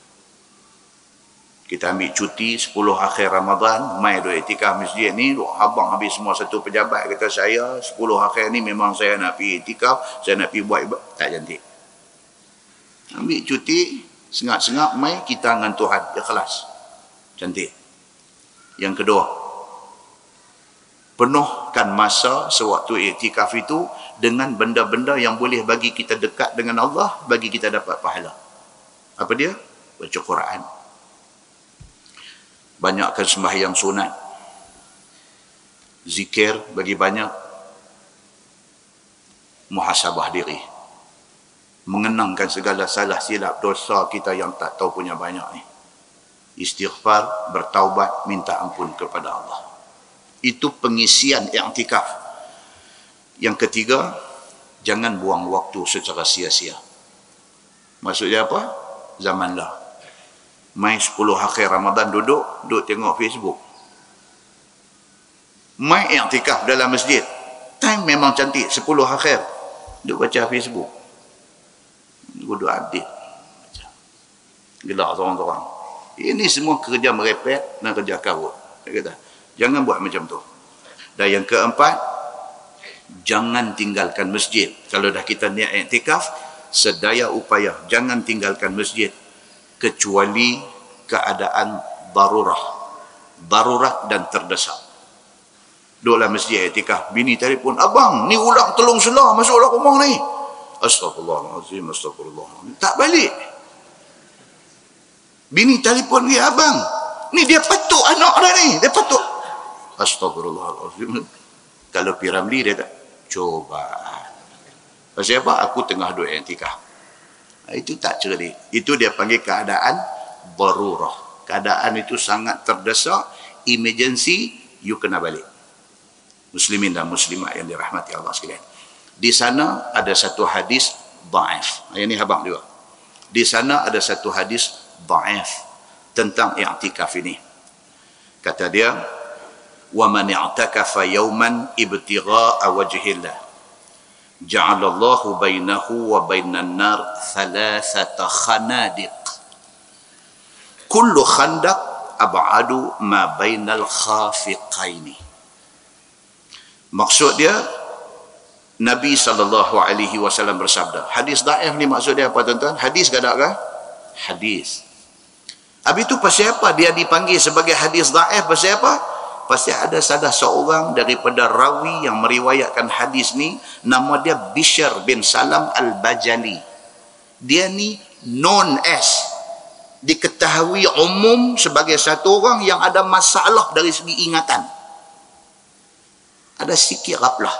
Kita ambil cuti 10 akhir Ramadan, mai duk iktikaf masjid ni, duk habang habis semua satu pejabat kata saya 10 akhir ni memang saya nak pergi iktikaf, saya nak pergi buat tak cantik. Ambil cuti, sengap-sengap mai kita dengan Tuhan, ikhlas. Cantik. Yang kedua, penuhkan masa sewaktu iktikaf itu dengan benda-benda yang boleh bagi kita dekat dengan Allah, bagi kita dapat pahala. Apa dia? Baca Quran. Banyakkan sembahyang sunat, zikir bagi banyak, muhasabah diri, mengenangkan segala salah silap dosa kita yang tak tahu punya banyak ni, istighfar, bertaubat, minta ampun kepada Allah. Itu pengisian i'tikaf. Yang ketiga, jangan buang waktu secara sia-sia. Maksudnya apa? Zamanlah mai 10 akhir Ramadan duduk tengok Facebook. Mai i'tikaf dalam masjid. Time memang cantik 10 akhir. Duduk baca Facebook. Duduk update. Gelak seorang-seorang. Ini semua kerja merepek dan kerja karut. Dia kata, jangan buat macam tu. Dan yang keempat, jangan tinggalkan masjid. Kalau dah kita niat i'tikaf, sedaya upaya jangan tinggalkan masjid kecuali keadaan darurat dan terdesak. Duduklah masjid i'tikaf, bini telefon, abang ni ulang telung selah masuklah rumah ni. Astagfirullahalazim, astagfirullahalazim. Tak balik. Bini telefon dia, abang ni dia patuk anak dah ni, dia patuk. Astagfirullahalazim. Kalau Piramli dia tak coba. Pasal apa? Aku tengah duduk i'tikaf. Itu tak cerdik. Itu dia panggil keadaan darurah. Keadaan itu sangat terdesak, emergency, you kena balik. Muslimin dan muslimat yang dirahmati Allah sekalian. Di sana ada satu hadis dhaif. Yang ni habang juga. Di sana ada satu hadis dhaif tentang i'tikaf ini. Kata dia, wa man i'takafa yawman ibtigha'a wajhillah ja'alallahu bainahu wa bainan nar thalathata khanadiq kullu khandaq ab'adu ma bainal khafiqaini. Maksud dia, Nabi SAW bersabda. Hadis daif ni maksud dia apa tuan-tuan? Hadis ke tak ke? Hadis. Habis tu pasal apa dia dipanggil sebagai hadis daif? Pasal apa? Pasal ada salah seorang daripada rawi yang meriwayatkan hadis ni, nama dia Bishr bin Salam al-Bajali. Dia ni known as, diketahui umum sebagai satu orang yang ada masalah dari segi ingatan. Ada sikit ghaflah.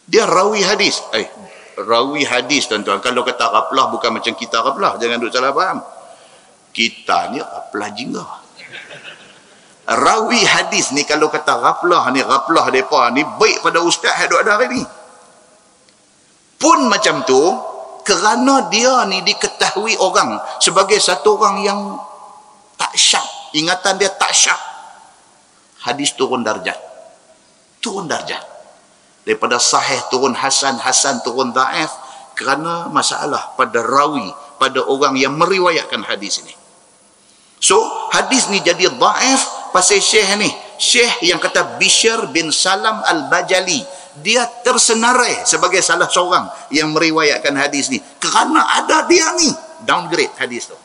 Dia rawi hadis. Rawi hadis tuan-tuan. Kalau kata ghaflah bukan macam kita ghaflah. Jangan duk salah faham. Kita ni ghaflah jingga. Rawi hadis ni kalau kata ghaflah ni, ghaflah mereka ni baik pada ustaz yang ada hari ni. Pun macam tu, kerana dia ni diketahui orang sebagai satu orang yang tak syap. Ingatan dia tak syap. Hadis turun darjat. Turun darjat. Daripada sahih turun hasan, hasan turun daif kerana masalah pada rawi, pada orang yang meriwayatkan hadis ini. So, hadis ni jadi daif pasal syekh ni. Syekh yang kata Bishr bin Salam al-Bajali, dia tersenarai sebagai salah seorang yang meriwayatkan hadis ni. Kerana ada dia ni, downgrade hadis tu.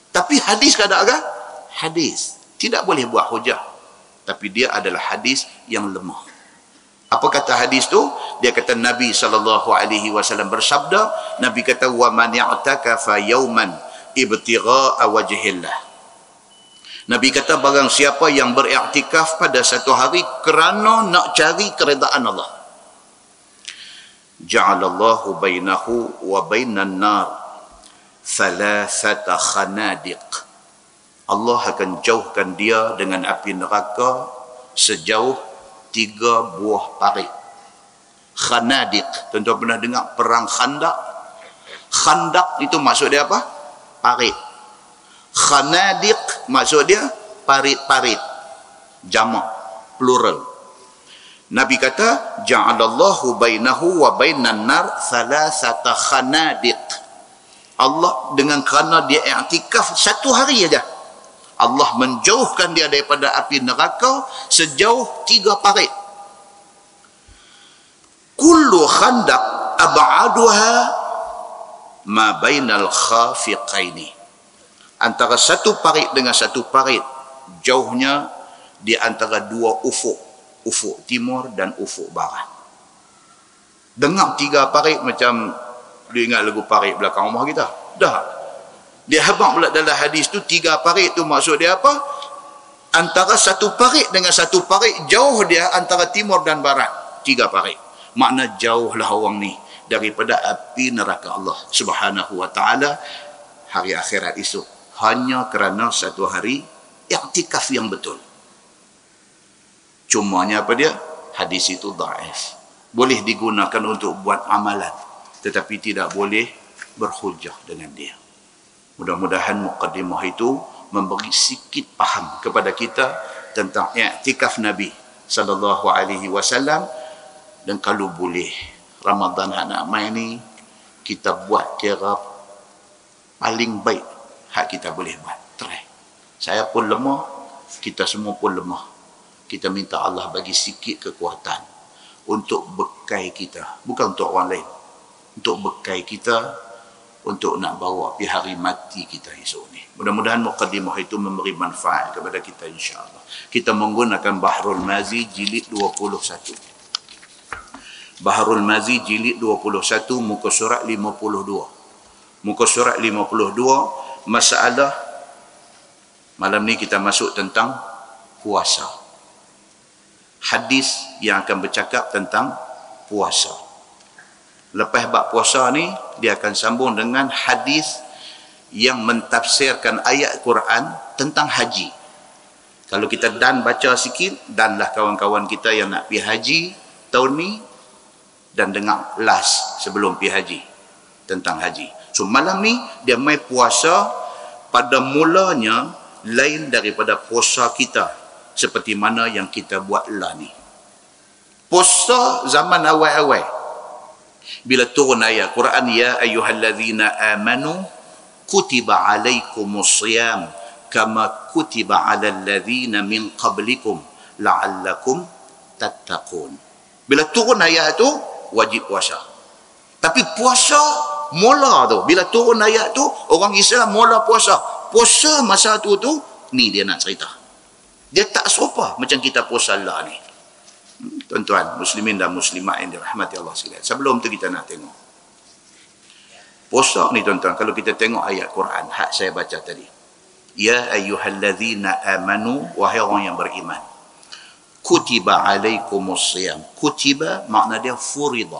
Tapi hadis ke tak ke? Hadis. Tidak boleh buat hujah. Tapi dia adalah hadis yang lemah. Apa kata hadis tu? Dia kata Nabi SAW bersabda, Nabi kata, wa man i'takafa yawman ibtigha'a wajhillah. Nabi kata barang siapa yang beriktikaf pada satu hari kerana nak cari keredaan Allah, ja'alallahu bainahu wa bainan nar thalathata khanadiq. Allah akan jauhkan dia dengan api neraka sejauh 3 buah parit. Khanadiq. Tuan-tuan pernah dengar perang Khandak? Khandak itu maksud dia apa? Parit. Khanadiq maksud dia parit-parit. Jamak, plural. Nabi kata, ja'alallahu bainahu wa bainan nar thalathata khanadiq. Allah dengan kerana dia i'tikaf satu hari saja, Allah menjauhkan dia daripada api neraka sejauh 3 parit. Kullu khandaq ab'aduha ma bainal khafiqaini. Antara satu parit dengan satu parit, jauhnya di antara 2 ufuk. Ufuk timur dan ufuk barat. Dengar 3 parit macam dia ingat lagu parit belakang rumah kita. Dah. Dia habaq pula dalam hadis tu 3 parit tu maksud dia apa? Antara satu parit dengan satu parit, jauh dia antara timur dan barat. 3 parit. Makna jauhlah orang ni daripada api neraka Allah Subhanahu wa ta'ala hari akhirat esok. Hanya kerana satu hari i'tikaf yang betul. Cumanya apa dia? Hadis itu dhaif. Boleh digunakan untuk buat amalan, tetapi tidak boleh berhujah dengan dia. Mudah-mudahan muqaddimah itu memberi sikit faham kepada kita tentang i'tikaf Nabi sallallahu alaihi wasallam. Dan kalau boleh Ramadan nak mai ni kita buat kira paling baik hak kita boleh buat. Try. Saya pun lemah, kita semua pun lemah. Kita minta Allah bagi sikit kekuatan untuk bekai kita, bukan untuk orang lain. Untuk bekai kita, untuk nak bawa pergi hari mati kita esok ni. Mudah-mudahan muqaddimah itu memberi manfaat kepada kita insya-Allah. Kita menggunakan Bahrul Mazi jilid 21. Bahrul Mazi jilid 21 muka surat 52. Muka surat 52, masalah malam ni kita masuk tentang puasa. Hadis yang akan bercakap tentang puasa. Lepas bab puasa ni, dia akan sambung dengan hadis yang mentafsirkan ayat Quran tentang haji. Kalau kita dan baca sikit, danlah kawan-kawan kita yang nak pergi haji tahun ni, dan dengar last sebelum pergi haji tentang haji. So malam ni dia mai puasa pada mulanya lain daripada puasa kita seperti mana yang kita buat lah ni. Puasa zaman awal-awal, bila turun ayat Quran, ya ayyuhallazina amanu kutiba alaikumusiyam kama kutiba alal ladzina min qablikum la'allakum tattaqun. Bila turun ayat tu wajib puasa. Tapi puasa mula tu, bila turun ayat tu orang Islam mula puasa. Puasa masa tu ni dia nak cerita. Dia tak serupa macam kita puasa lah ni. Tuan-tuan muslimin dan muslimat yang dirahmati Allah sekalian. Sebelum tu kita nak tengok puasa ni tuan-tuan. Kalau kita tengok ayat Quran hak saya baca tadi, ya ayyuhallazina amanu, wahai orang yang beriman, kutiba alaikumusiyam. Kutiba makna dia furida,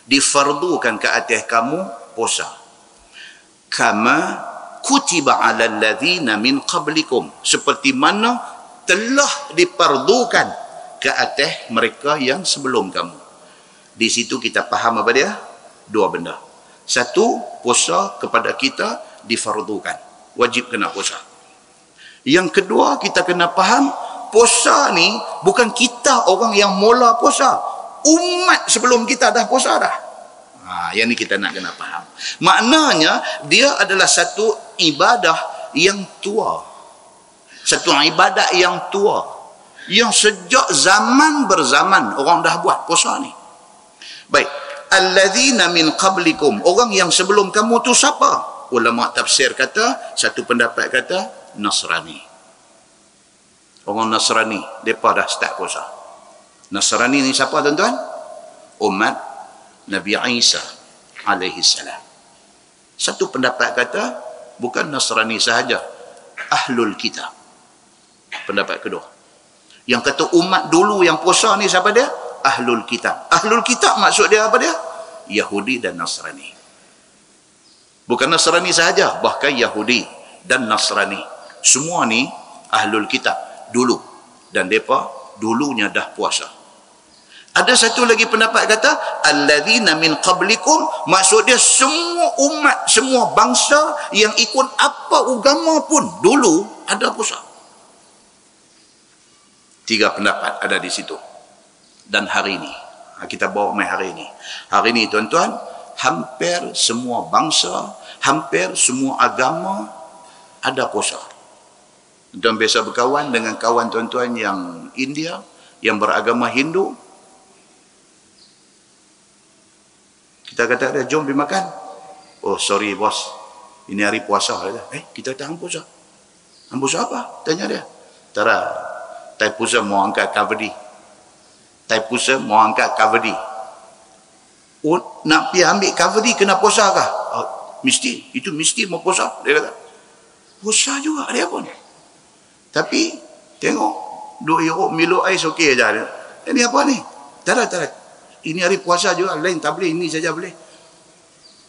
difardukan ke atas kamu puasa. Kama kutiba alal ladzina min qablikum, seperti mana telah difardukan ke atas mereka yang sebelum kamu. Di situ kita faham apa dia? Dua benda. Satu, puasa kepada kita difardukan, wajib kena puasa. Yang kedua, kita kena faham puasa ni bukan kita orang yang mula puasa, umat sebelum kita dah puasa dah. Yang ni kita nak kena faham. Maknanya dia adalah satu ibadah yang tua, satu ibadat yang tua, yang sejak zaman berzaman orang dah buat puasa ni. Baik, alladzina min qablikum, orang yang sebelum kamu tu siapa? Ulama tafsir kata, satu pendapat kata Nasrani. Orang Nasrani, mereka dah start puasa. Nasrani ni siapa tuan-tuan? Umat Nabi Isa alaihi salam. Satu pendapat kata bukan Nasrani sahaja, Ahlul Kitab. Pendapat kedua, yang kata umat dulu yang puasa ni siapa dia? Ahlul Kitab. Ahlul Kitab maksud dia apa dia? Yahudi dan Nasrani. Bukan Nasrani sahaja, bahkan Yahudi dan Nasrani. Semua ni Ahlul Kitab dulu. Dan mereka dulunya dah puasa. Ada satu lagi pendapat kata, alladzina min qablikum, maksud dia semua umat, semua bangsa yang ikut apa agama pun dulu ada puasa. Tiga pendapat ada di situ. Dan hari ini, kita bawa mai hari ini. Hari ini tuan-tuan, hampir semua bangsa, hampir semua agama ada puasa. Tuan biasa berkawan dengan kawan tuan-tuan yang India, yang beragama Hindu. Kita kata dia, jom pergi makan. Oh sorry bos, ini hari puasa. Kita tak puasa. Puasa apa? Tanya dia. Tara, tai puasa mau angkat kavadi. Tai puasa mau angkat kavadi. Oh, nak pergi ambil kavadi kena puasa kah? Oh, mesti. Itu mesti mau puasa. Dia kata, puasa juga dia pun. Tapi, tengok. Duk Europe Milo ais okey aja. Ini apa ni? Tak. Ini hari puasa juga. Lain tak boleh. Ini saja boleh.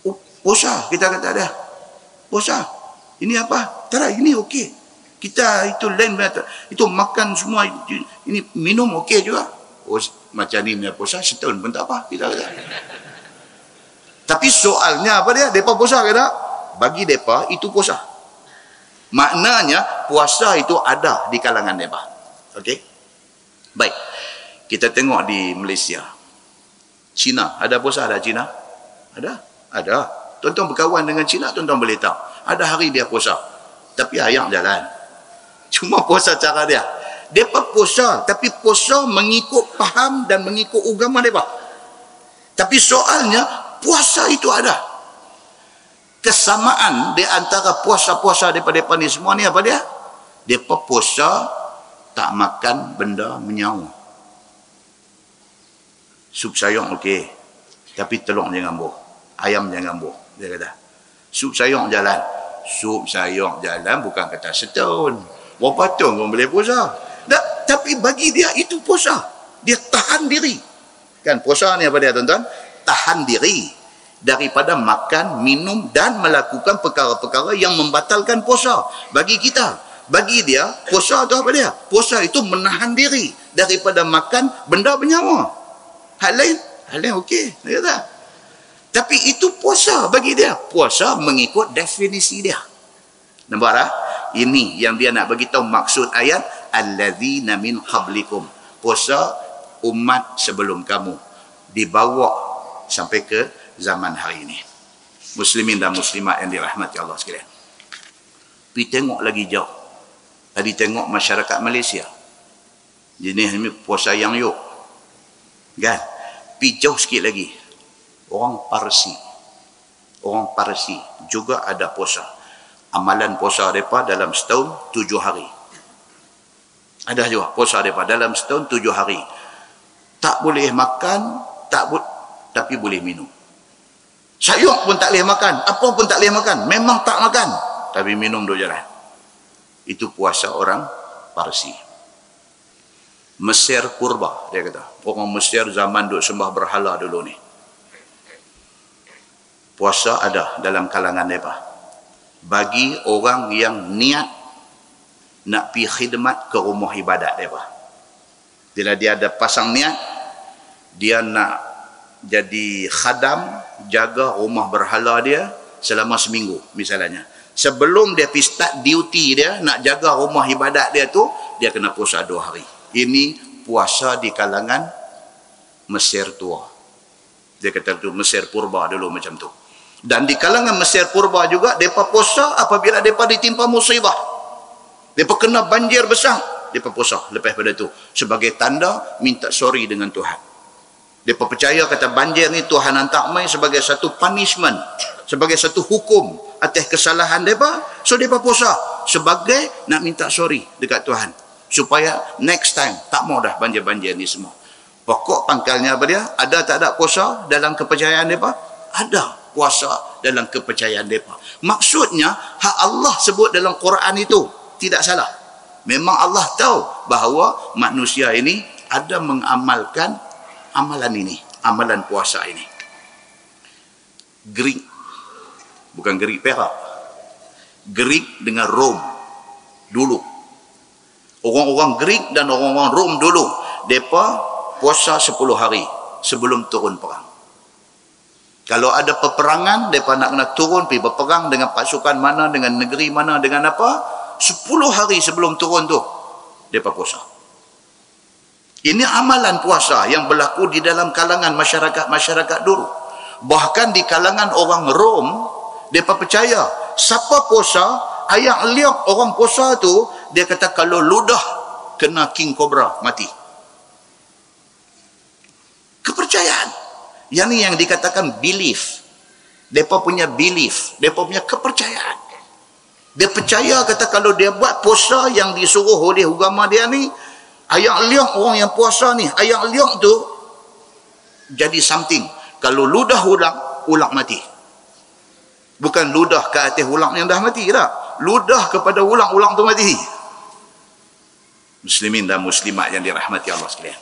Oh, puasa. Kita kata dia. Puasa. Ini apa? Tak, ini okey. Kita itu lain, itu makan semua, ini minum okey juga. Oh, macam ni punya puasa setahun pun tak apa, kita kata. Tapi soalnya apa dia? Mereka puasa ke tak? Bagi mereka itu puasa. Maknanya puasa itu ada di kalangan mereka. Okey? Baik. Kita tengok di Malaysia. Cina, ada puasa ada Cina? Ada? Ada. Tuan-tuan berkawan dengan Cina, tuan-tuan boleh tahu. Ada hari dia puasa. Tapi ayam jalan. Cuma puasa cara dia. Mereka puasa, tapi puasa mengikut faham dan mengikut agama mereka. Tapi soalnya, puasa itu ada. Kesamaan di antara puasa-puasa daripada mereka ni semua ni apa dia? Mereka puasa tak makan benda menyawa. Sup sayur okey. Tapi telur jangan buh. Ayam jangan buh. Dia kata. Sup sayur jalan. Sup sayur jalan bukan kata setahun. Berapa tahun pun boleh puasa. Tapi bagi dia itu puasa. Dia tahan diri. Kan puasa ni apa dia tuan-tuan? Tahan diri daripada makan, minum dan melakukan perkara-perkara yang membatalkan puasa. Bagi kita, bagi dia, puasa itu apa dia? Puasa itu menahan diri daripada makan benda bernyawa. Hal lain okey. Dia kata. Tapi itu puasa bagi dia. Puasa mengikut definisi dia. Nampak tak? Ini yang dia nak bagi tahu maksud ayat alladzina min qablikum, puasa umat sebelum kamu, dibawa sampai ke zaman hari ini. Muslimin dan muslimat yang dirahmati Allah sekalian, pergi tengok lagi jauh. Tadi tengok masyarakat Malaysia, jenis ni puasa yang yuk kan. Pergi jauh sikit lagi, orang Parsi juga ada puasa. Amalan puasa mereka dalam setahun 7 hari. Ada juga puasa mereka dalam setahun 7 hari. Tak boleh makan, tapi boleh minum. Sayur pun tak boleh makan, apa pun tak boleh makan, memang tak makan, tapi minum dulu jalan. Itu puasa orang Parsi. Mesir purba, dia kata. Orang Mesir zaman duk sembah berhala dulu ni. Puasa ada dalam kalangan mereka. Bagi orang yang niat nak pergi khidmat ke rumah ibadat mereka. Bila dia ada pasang niat, dia nak jadi khadam, jaga rumah berhala dia selama seminggu misalnya. Sebelum dia pergi start duty dia nak jaga rumah ibadat dia tu, dia kena puasa 2 hari. Ini puasa di kalangan Mesir tua. Dia kata tu Mesir purba dulu macam tu. Dan di kalangan Mesir purba juga, mereka puasa apabila mereka ditimpa musibah. Mereka kena banjir besar, mereka puasa lepas pada tu. Sebagai tanda minta sorry dengan Tuhan. Mereka percaya kata banjir ni Tuhan hantar mai sebagai satu punishment, sebagai satu hukum atas kesalahan mereka. So mereka puasa sebagai nak minta sorry dekat Tuhan, supaya next time tak mau dah banjir-banjir ni semua. Pokok pangkalnya apa dia? Ada tak ada puasa dalam kepercayaan mereka? Ada puasa dalam kepercayaan mereka. Maksudnya hak Allah sebut dalam Quran itu tidak salah. Memang Allah tahu bahawa manusia ini ada mengamalkan amalan ini, amalan puasa ini. Greek, bukan Greek Perak, Greek dengan Rom dulu. Orang-orang Greek dan orang-orang Rom dulu, mereka puasa 10 hari sebelum turun perang. Kalau ada peperangan, mereka nak kena turun pergi berperang dengan pasukan mana, dengan negeri mana, dengan apa, 10 hari sebelum turun tu mereka puasa. Ini amalan puasa yang berlaku di dalam kalangan masyarakat dulu. Bahkan di kalangan orang Rom, mereka percaya siapa puasa, ayat liak orang puasa tu, dia kata kalau ludah kena king cobra mati. Kepercayaan. Yang ni yang dikatakan belief. Mereka punya belief, mereka punya kepercayaan. Dia percaya kata kalau dia buat puasa yang disuruh oleh agama dia ni, ayak liang orang yang puasa ni, ayak liang tu jadi something. Kalau ludah ulang mati. Bukan ludah ke atas ulang yang dah mati tak. Ludah kepada ulang tu mati. Muslimin dan muslimat yang dirahmati Allah sekalian.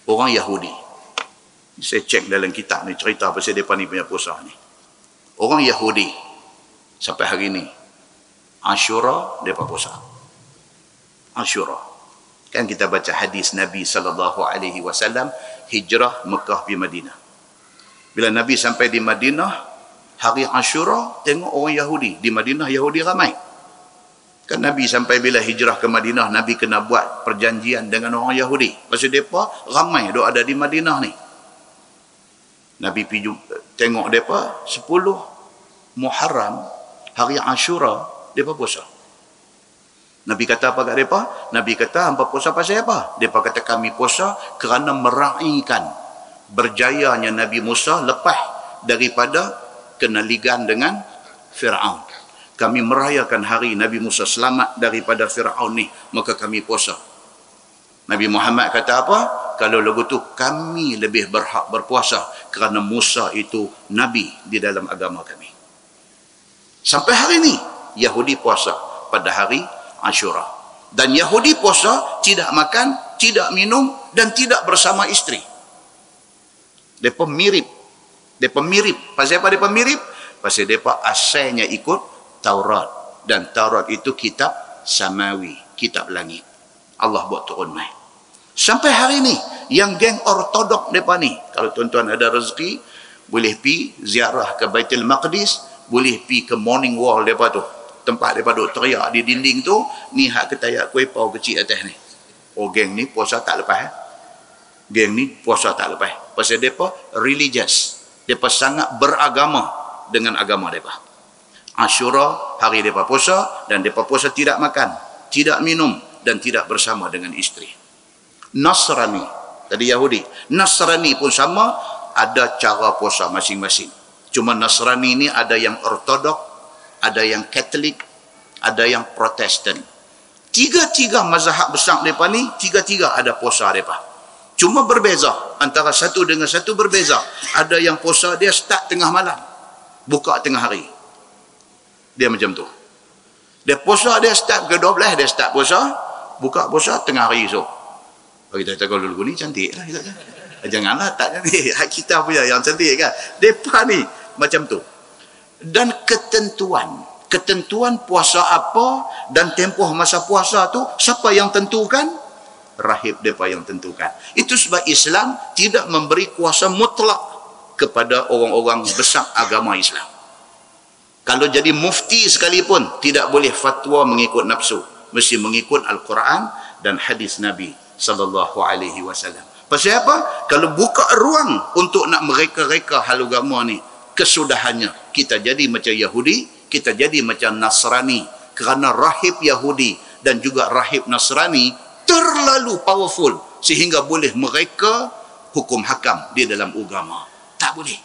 Orang Yahudi. Saya cek dalam kitab ni cerita pasal mereka ni punya puasa ni. Orang Yahudi sampai hari ni Ashura mereka puasa. Ashura. Kan kita baca hadis Nabi SAW hijrah Mekah pergi Madinah. Bila Nabi sampai di Madinah, hari Ashura, tengok orang Yahudi. Di Madinah Yahudi ramai. Kan Nabi sampai bila hijrah ke Madinah, Nabi kena buat perjanjian dengan orang Yahudi. Pasal mereka ramai dok ada di Madinah ni. Nabi pergi tengok mereka 10 Muharram, hari Ashura, mereka puasa. Nabi kata apa kat mereka? Nabi kata, hampa puasa pasal apa? Mereka kata, kami puasa kerana meraihkan berjayanya Nabi Musa lepas daripada kena ligan dengan Fir'aun. Kami merayakan hari Nabi Musa selamat daripada Fir'aun ni, maka kami puasa. Nabi Muhammad kata apa? Kalau lagu tu kami lebih berhak berpuasa kerana Musa itu Nabi di dalam agama kami. Sampai hari ni Yahudi puasa pada hari Ashura. Dan Yahudi puasa tidak makan, tidak minum dan tidak bersama isteri. Mereka mirip. Mereka mirip. Pasal apa mereka mirip? Pasal mereka asalnya ikut Taurat. Dan Taurat itu kitab samawi, kitab langit. Allah buat turun mai. Sampai hari ni, yang geng ortodok mereka ni, kalau tuan-tuan ada rezeki, boleh pi ziarah ke Baitul Maqdis, boleh pi ke Morning Wall mereka tu. tempat mereka duk teriak di dinding tu, ni hak ketayak kuih pau kecil atas ni. Oh, geng ni puasa tak lepas. Geng ni puasa tak lepas. Pasal mereka religious. Mereka sangat beragama dengan agama mereka. Ashura, hari mereka puasa, dan mereka puasa tidak makan, tidak minum, dan tidak bersama dengan isteri. Nasrani, tadi Yahudi. Nasrani pun sama, ada cara puasa masing-masing. Cuma Nasrani ini ada yang ortodok, ada yang Katolik, ada yang Protestan. Tiga-tiga mazhab besar mereka ni, tiga-tiga ada puasa mereka. Cuma berbeza, antara satu dengan satu berbeza. Ada yang puasa dia start tengah malam, buka tengah hari. Dia macam tu. Dia puasa dia start ke 12, dia start puasa, buka puasa tengah hari esok. Kita cakap dulu ni cantik lah. Janganlah tak cantik. Kita punya yang cantik kan. Mereka ni macam tu. Dan ketentuan puasa apa dan tempoh masa puasa tu, siapa yang tentukan? Rahib mereka yang tentukan. Itu sebab Islam tidak memberi kuasa mutlak kepada orang-orang besar agama Islam. Kalau jadi mufti sekalipun, tidak boleh fatwa mengikut nafsu. Mesti mengikut Al-Quran dan hadis Nabi SAW. Pasal apa? Kalau buka ruang untuk nak mereka-reka hal agama ni, kesudahannya kita jadi macam Yahudi, kita jadi macam Nasrani. Kerana rahib Yahudi dan juga rahib Nasrani terlalu powerful sehingga boleh mereka hukum hakam di dalam agama. Tak boleh.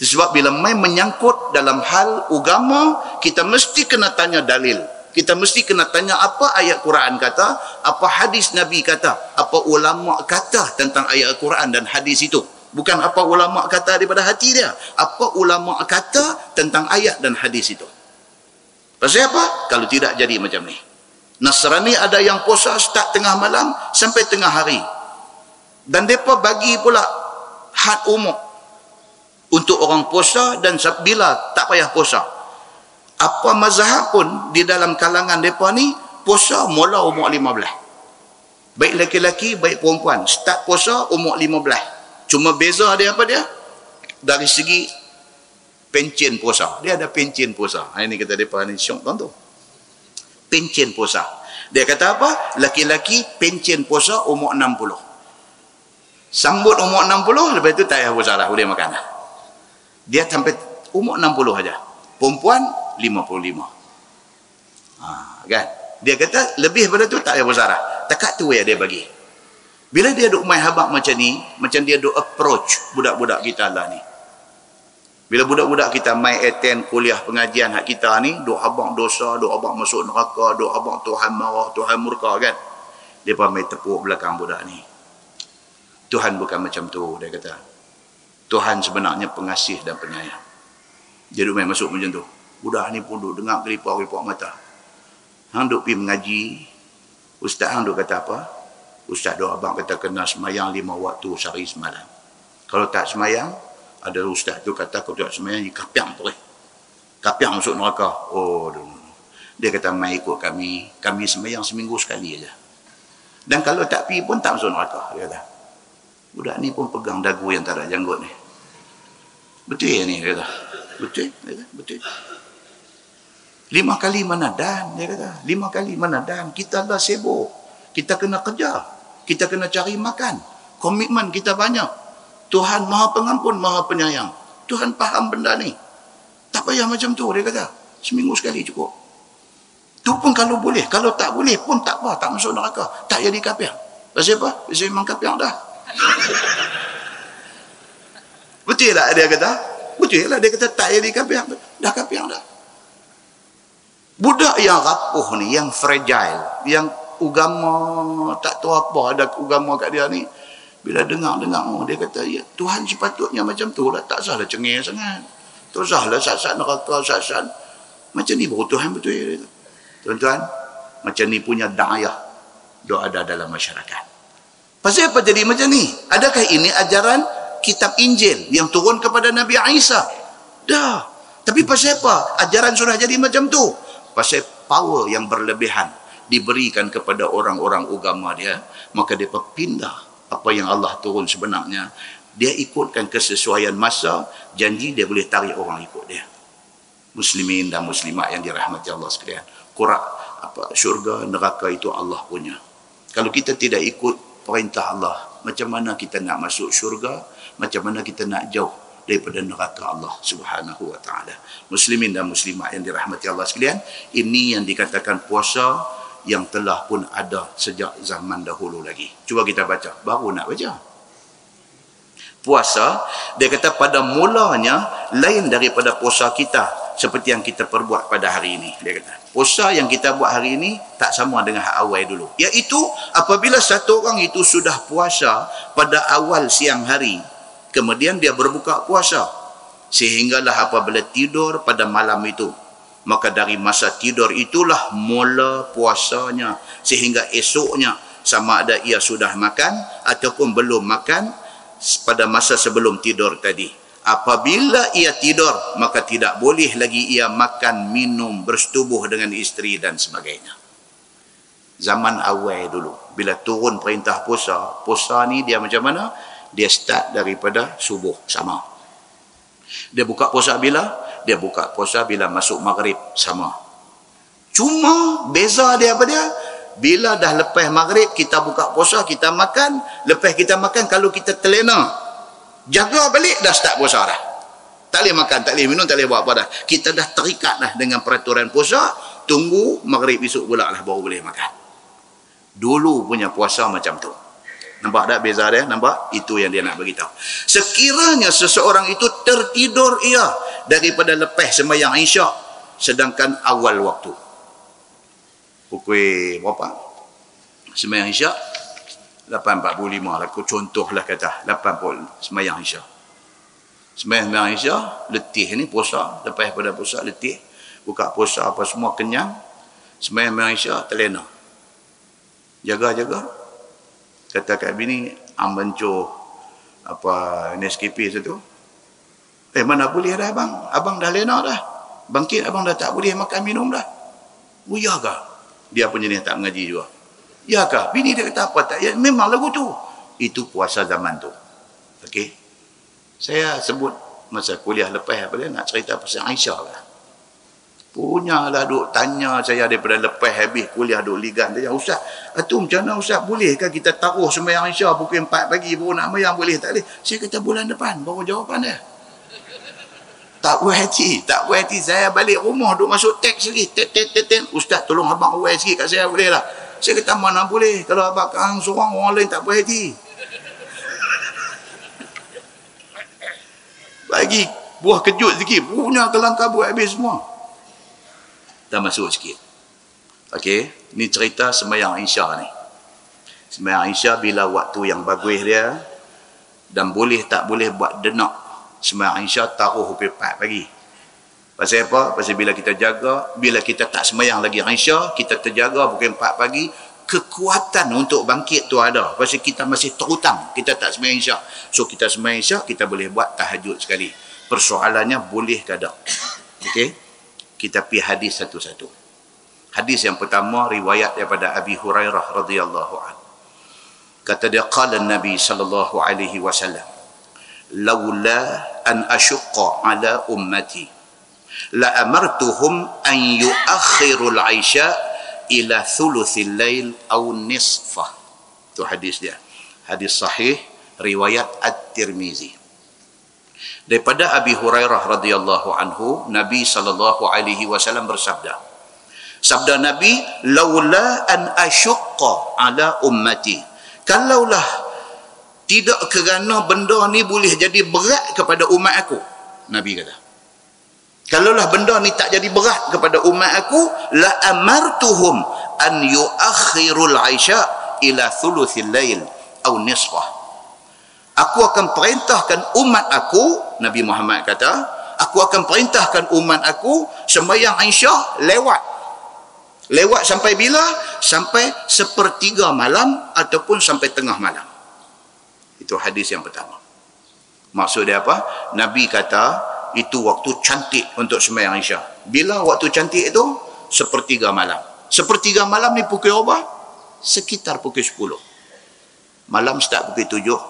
Sebab bila main menyangkut dalam hal agama, kita mesti kena tanya dalil. Kita mesti kena tanya apa ayat Quran kata, apa hadis Nabi kata, apa ulama kata tentang ayat Quran dan hadis itu. Bukan apa ulama kata daripada hati dia. Apa ulama kata tentang ayat dan hadis itu. Pasal apa? Kalau tidak jadi macam ni. Nasrani ada yang puasa start tengah malam sampai tengah hari. Dan mereka bagi pula had umur untuk orang puasa dan bila tak payah puasa. Apa mazhab pun di dalam kalangan mereka ni, puasa mula umur 15. Baik lelaki-lelaki, baik perempuan. Start puasa umur 15. Cuma beza dia apa dia? Dari segi pencen puasa. Dia ada pencen puasa. Ini kata mereka ni syok tuan tu. Pencen puasa. Dia kata apa? Lelaki-lelaki pencen puasa umur 60. Sambut umur 60, lepas itu tak payah puasa lah, boleh makan lah. Dia sampai umur 60 aja. Perempuan 55. Kan? Dia kata lebih pada tu tak payah puasa lah. Takat tu ya dia bagi. Bila dia duk main habak macam ni, macam dia duk approach budak-budak kita lah ni. Bila budak-budak kita main attend kuliah pengajian hak kita ni, duk habak dosa, duk habak masuk neraka, duk habak Tuhan marah, Tuhan murka kan. Dia main tepuk belakang budak ni. Tuhan bukan macam tu, dia kata. Tuhan sebenarnya pengasih dan penyayang. Dia duk main masuk macam tu. Budak ni pun duk dengar kelipau-kelipau mata. Hang duk pergi mengaji, ustaz hang duk kata apa? Ustaz doa abang kata kena semayang 5 waktu sehari semalam. Kalau tak semayang, ada ustaz tu kata kalau tak semayang, dia kapiang tu. Kapiang masuk neraka. Oh, dia kata mai ikut kami. Kami semayang seminggu sekali aja. Dan kalau tak pergi pun tak masuk neraka. Dia kata. Budak ni pun pegang dagu yang tak ada janggut ni. Betul ya ni? Dia kata. Betul? Dia kata, betul. 5 kali mana dan? Dia kata. 5 kali mana dan? Kita dah sibuk. Kita kena kerja. Kita kena cari makan. Komitmen kita banyak. Tuhan maha pengampun, maha penyayang. Tuhan faham benda ni. Tak payah macam tu, dia kata. Seminggu sekali cukup. Tu pun kalau boleh. Kalau tak boleh pun tak apa. Tak masuk neraka. Tak jadi kapiang. Pasal apa? Pasal memang kapiang dah. Betul tak dia kata? Betul lah dia kata tak jadi kapiang. Dah kapiang dah. Budak yang rapuh ni, yang fragile, yang agama tak tahu apa ada agama kat dia ni, bila dengar-dengar dia kata ya, Tuhan sepatutnya macam tu lah, tak salah cengeng sangat, tak salah sat-sat neraka, sat-sat macam ni baru Tuhan betul ya. Tuan-tuan, macam ni punya da'ayah doa ada dalam masyarakat. Pasal apa jadi macam ni? Adakah ini ajaran kitab Injil yang turun kepada Nabi Isa? Dah. Tapi pasal apa ajaran sudah jadi macam tu? Pasal power yang berlebihan diberikan kepada orang-orang agama dia, maka dia pindah apa yang Allah turun sebenarnya. Dia ikutkan kesesuaian masa, janji dia boleh tarik orang ikut dia. Muslimin dan muslimat yang dirahmati Allah sekalian, syurga neraka itu Allah punya. Kalau kita tidak ikut perintah Allah, macam mana kita nak masuk syurga, macam mana kita nak jauh daripada neraka Allah Subhanahu wa taala. Muslimin dan muslimat yang dirahmati Allah sekalian, ini yang dikatakan puasa yang telah pun ada sejak zaman dahulu lagi. Cuba kita baca, baru nak baca. Puasa, dia kata pada mulanya lain daripada puasa kita seperti yang kita perbuat pada hari ini. Dia kata, puasa yang kita buat hari ini tak sama dengan awal dulu. Iaitu apabila satu orang itu sudah puasa pada awal siang hari, kemudian dia berbuka puasa, sehinggalah apabila tidur pada malam itu, maka dari masa tidur itulah mula puasanya, sehingga esoknya sama ada ia sudah makan ataupun belum makan pada masa sebelum tidur tadi. Apabila ia tidur, maka tidak boleh lagi ia makan, minum, bersetubuh dengan isteri dan sebagainya. Zaman awal dulu, bila turun perintah puasa, puasa ni dia macam mana? Dia start daripada subuh, sama. Dia buka puasa bila? Dia buka puasa bila masuk maghrib, sama. Cuma beza dia apa dia? Bila dah lepas maghrib, kita buka puasa, kita makan. Lepas kita makan, kalau kita terlena, jaga balik, dah start puasa dah. Tak boleh makan, tak boleh minum, tak boleh buat apa dah. Kita dah terikat dah dengan peraturan puasa. Tunggu maghrib esok pula lah baru boleh makan. Dulu punya puasa macam tu. Nampak tak beza dia? Nampak? Itu yang dia nak beritahu. Sekiranya seseorang itu tertidur ia daripada lepas sembahyang isyak, sedangkan awal waktu, pukul berapa? Sembahyang isyak 8.45 lah, aku contohlah kata 8 sembahyang isyak. Sembahyang isyak, letih ni puasa, lepas pada puasa letih, buka puasa apa semua kenyang, sembahyang isyak terlena. Jaga-jaga. Kata kat bini, ambencoh apa Nescafe satu. Mana boleh dah abang? Abang dah lena dah. Bangkit abang dah tak boleh makan minum dah. Oh ya ke? Dia punya ni tak mengaji juga. Ya ke? Bini dia kata apa tak? Ya, memang lagu tu. Itu puasa zaman tu. Okey. Saya sebut masa kuliah lepas apa dia nak cerita pasal Aisyah lah. Punyalah duk tanya saya daripada lepas habis kuliah duk ligan dia, Ustaz, itu macam mana Ustaz, bolehkah kita taruh sembahyang Isyak pukul 4 pagi baru nak sembahyang, boleh tak boleh? Saya kata bulan depan baru jawapan dia. Tak puas hati, saya balik rumah duk masuk teks lagi, Ustaz tolong abang awal sikit kat saya, boleh lah? Saya kata mana boleh, kalau abang kang seorang, orang lain tak puas hati. Bagi buah kejut sikit, punya kelang kabut habis semua. Dah masuk sikit. Okey, ni cerita sembahyang Isyak ni. Sembahyang Isyak bila waktu yang bagus dia, dan boleh tak boleh buat denak sembahyang Isyak taruh pukul 4 pagi. Pasal apa? Pasal bila kita jaga, bila kita tak sembahyang lagi Isyak, kita terjaga pukul 4 pagi, kekuatan untuk bangkit tu ada. Pasal kita masih terhutang, kita tak sembahyang Isyak. So kita sembahyang Isyak, kita boleh buat tahajud sekali. Persoalannya boleh ke tak? Okey. Kita pergi hadis satu-satu. Hadis yang pertama riwayat daripada Abi Hurairah radhiyallahu anhu. Kata dia, qala Nabi sallallahu alaihi wasallam, laula an asyqa ala ummati la amartuhum an yuakhiru al-isya ila thuluthil lail aw nisfah. Itu hadis dia. Hadis sahih riwayat At-Tirmizi. Daripada Abi Hurairah radhiyallahu anhu, Nabi sallallahu alaihi wasallam bersabda. Sabda Nabi, laula an asyqa ala ummati. Kalaulah tidak kerana benda ni boleh jadi berat kepada umat aku, Nabi kata. Kalaulah benda ni tak jadi berat kepada umat aku, la amartuhum an yuakhirul isya ila thuluthil lail aw nisfah. Aku akan perintahkan umat aku, Nabi Muhammad kata, aku akan perintahkan umat aku sembahyang Isyak lewat. Lewat sampai bila? Sampai 1/3 malam ataupun sampai tengah malam. Itu hadis yang pertama. Maksud dia apa? Nabi kata itu waktu cantik untuk sembahyang Isyak. Bila waktu cantik itu? 1/3 malam. 1/3 malam ni pukul apa? Sekitar pukul 10. Malam start pukul 7.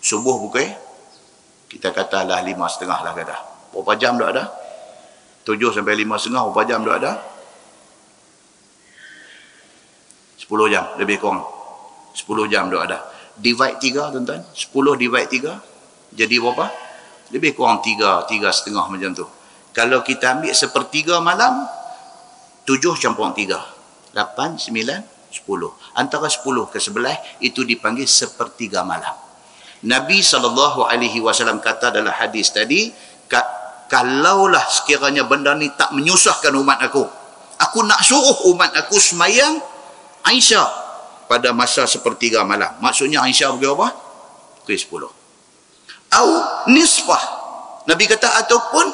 Subuh pukul, kita katalah 5:30 lah kata. Berapa jam dah ada? 7 sampai 5.30 berapa jam duk ada? 10 jam lebih kurang. 10 jam duk ada. Divide 3 tuan-tuan. 10 divide 3 jadi berapa? Lebih kurang 3.5 macam tu. Kalau kita ambil sepertiga malam, 7 campur 3. 8, 9, 10. Antara 10 ke 11 itu dipanggil sepertiga malam. Nabi SAW kata dalam hadis tadi, kalaulah sekiranya benda ni tak menyusahkan umat aku nak suruh umat aku semayang Aisyah pada masa sepertiga malam. Maksudnya Aisyah pergi apa? Pukul 10. Au nisfah. Nabi kata ataupun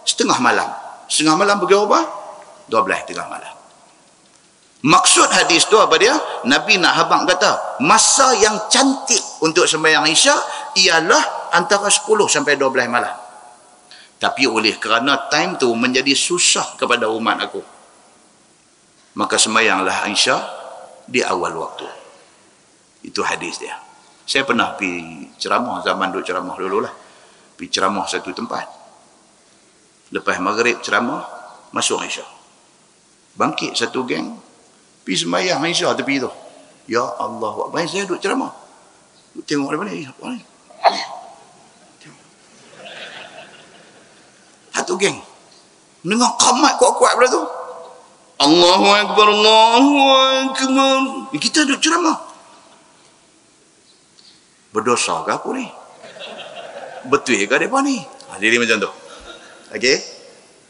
setengah malam. Setengah malam pergi apa? 12 tengah malam. Maksud hadis tu apa dia? Nabi nak habang kata, masa yang cantik untuk sembahyang Isya ialah antara 10 sampai 12 malam. Tapi oleh kerana time tu menjadi susah kepada umat aku, maka sembahyanglah Isya di awal waktu. Itu hadis dia. Saya pernah pergi ceramah, zaman duk ceramah dululah. Pergi ceramah satu tempat. Lepas maghrib ceramah, masuk Isya. Bangkit satu geng, pergi sembahyang Aisyah tepi tu. Ya Allah, baik saya duduk ceramah. Duduk tengok apa ni? Apa ni? Satu geng. Dengar qamat kuat-kuat pada tu. Allahu Akbar, Allahu Akbar. Kita duduk ceramah. Berdosa ke aku ni? Betul ke mereka ni? Jadi macam tu. Okey?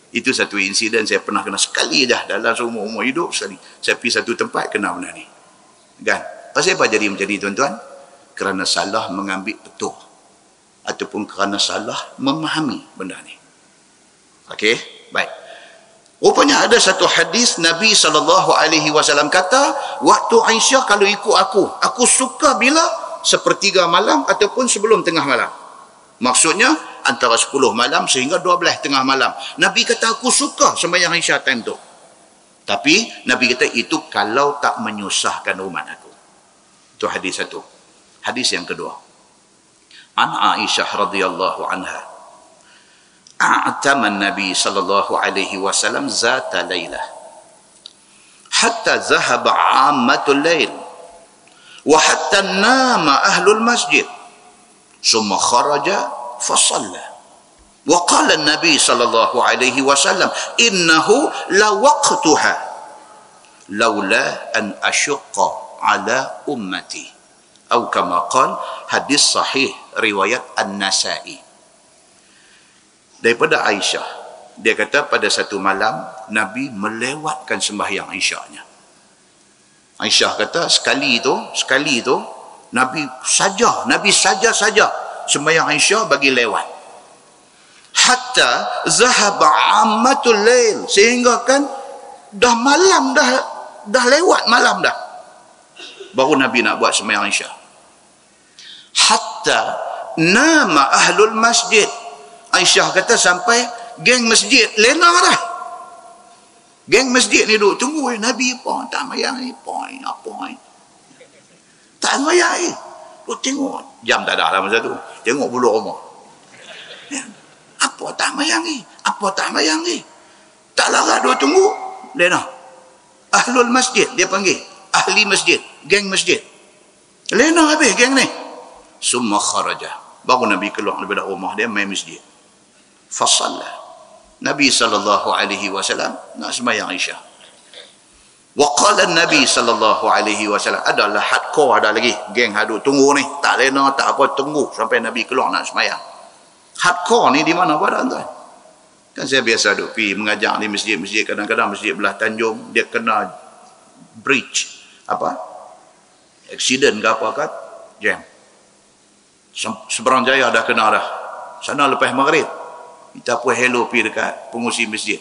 Itu satu insiden saya pernah kena sekali dah dalam seumur-umur hidup sekali. Saya pergi satu tempat kena benda ni. Kan? Pasal apa jadi macam ni tuan-tuan? Kerana salah mengambil betul. Ataupun kerana salah memahami benda ni. Okey? Baik. Rupanya ada satu hadis Nabi SAW kata, waktu Aisyah kalau ikut aku suka bila sepertiga malam ataupun sebelum tengah malam. Maksudnya antara 10 malam sehingga 12 tengah malam. Nabi kata aku suka sembahyang Isya time tu. Tapi Nabi kata itu kalau tak menyusahkan umat aku. Itu hadis satu. Hadis yang kedua. An Aisyah radhiyallahu anha. A'tama Nabi sallallahu alaihi wasallam zata lailah. Hatta zahaba 'ammatul lail. Wa hatta nama ahlul masjid. ثم خرج فصلى وقال النبي صلى الله عليه وسلم إنه لوقتها لولا أن أشق على أمتي أو كما قال hadis sahih riwayat An-Nasai. Daripada Aisyah, dia kata pada satu malam Nabi melewatkan sembahyang Isya'nya. Aisyah kata sekali tu Nabi saja sembahyang Isya bagi lewat. Hatta zahaba ammatul lail, sehingga kan dah malam dah lewat malam dah. Baru Nabi nak buat sembahyang Isya. Hatta nama ahlul masjid. Aisyah kata sampai geng masjid lena dah. Geng masjid ni duduk tunggu Nabi apa tak sembahyang ni apa ni. Tak sembahyang tengok jam tak ada lah masa tu, tengok bulu rumah apa tak sembahyang ni tak larat dua tunggu lena. Ahlul masjid dia panggil, ahli masjid, geng masjid lena habis geng ni. Summa kharaja, baru Nabi keluar daripada rumah dia main masjid. Fasalla, Nabi SAW nak sembahyang Isya. Waqala Nabi SAW, adalah hardcore ada lagi. Geng hadut tunggu ni. Tak lena, tak apa, tunggu sampai Nabi keluar nak semayang. Hardcore ni di mana pada tuan? Kan saya biasa duk pergi mengajar di masjid-masjid. Kadang-kadang masjid belah Tanjung, dia kena bridge. Apa? Accident ke apa kat? Jam. Seberang Jaya dah kena dah. Sana lepas maghrib. Kita pun hello pergi dekat pengusi masjid.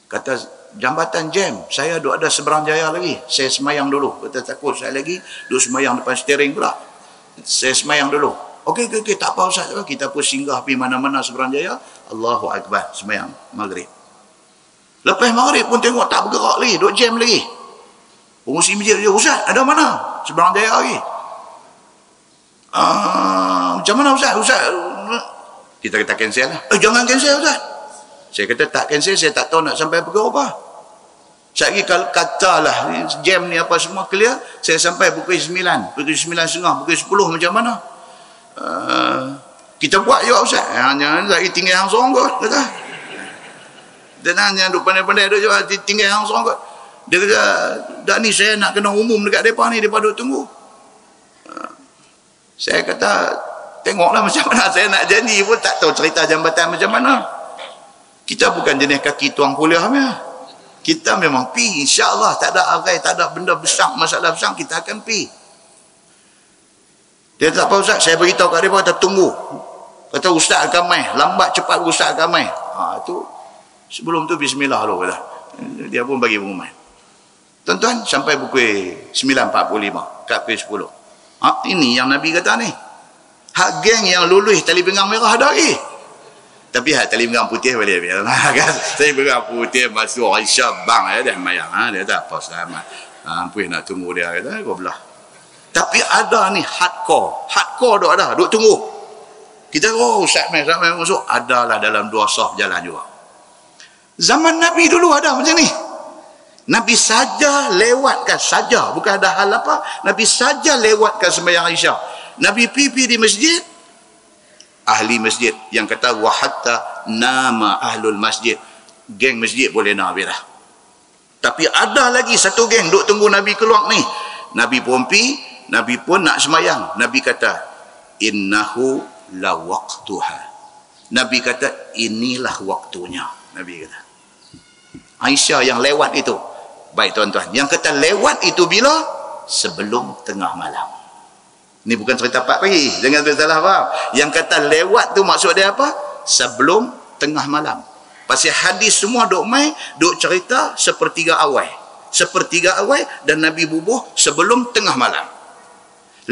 Kata, jambatan jam, saya duk ada Seberang Jaya lagi, saya semayang dulu. Kata takut saya lagi duk semayang depan steering pula, saya semayang dulu. Okey, tak apa Ustaz, kita pun singgah pergi mana-mana Seberang Jaya. Allahu Akbar, semayang maghrib. Lepas maghrib pun tengok tak bergerak lagi, duk jam lagi. Pengurusi masjid dia, Ustaz ada mana Seberang Jaya lagi? Macam mana Ustaz? Kita kata cancel lah. Jangan cancel Ustaz, Saya kata tak cancel, saya tak tahu nak sampai pukul apa. Sekali kalau katalah jam ni apa semua clear, saya sampai pukul 9, pukul 9.30, pukul 10 macam mana? Kita buat juga Ustaz. Hanya lagi tinggal hang seorang kot, kata. Dan hanya duk pandai-pandai duk juga tinggal hang seorang kot. Dia kata, dah ni saya nak kena umum dekat depa ni, depa duk tunggu. Saya kata, tengoklah macam mana, saya nak janji pun tak tahu cerita jambatan macam mana. Kita bukan jenis kaki tuang kuliah punya. Kita memang pi, insya-Allah tak ada arai, tak ada benda besar, masalah besar, kita akan pi. Dia tak apa Ustaz, saya beritahu kat depa, kata tunggu. Kata Ustaz akan mai, lambat cepat Ustaz akan mai. Tu sebelum tu bismillah dulu kata. Dia pun bagi pengumuman. Tuan-tuan, sampai pukul 9.45, kat pukul 10. Ini yang Nabi kata ni. Hak geng yang lulus tali pinggang merah ada lagi. Tapi hak tali pinggang putih boleh biar kan. Tali pinggang putih masuk Aisyah bang dia mayang. Dia tak apa selamat. Puih nak tunggu dia kata kau belah. Tapi ada ni hardcore. Hardcore duk ada, duk tunggu. Kita Ustaz mai masuk, adalah dalam 2 saf jalan juga. Zaman Nabi dulu ada macam ni. Nabi saja lewatkan saja, bukan ada hal apa. Nabi saja lewatkan sembahyang Aisyah. Nabi pipi di masjid, ahli masjid yang kata wa hatta nama ahlul masjid, geng masjid boleh nak habis dah. Tapi ada lagi satu geng duk tunggu Nabi keluar ni. Nabi pun pi, Nabi pun nak sembahyang. Nabi kata innahu la waqtuha. Nabi kata inilah waktunya. Nabi kata. Aisyah yang lewat itu. Baik tuan-tuan, yang kata lewat itu bila? Sebelum tengah malam. Ini bukan cerita 4 pagi, jangan salah faham. Yang kata lewat tu maksud dia apa? Sebelum tengah malam. Pasal hadis semua duk mai, duk cerita sepertiga awal. Sepertiga awal dan Nabi bubuh sebelum tengah malam.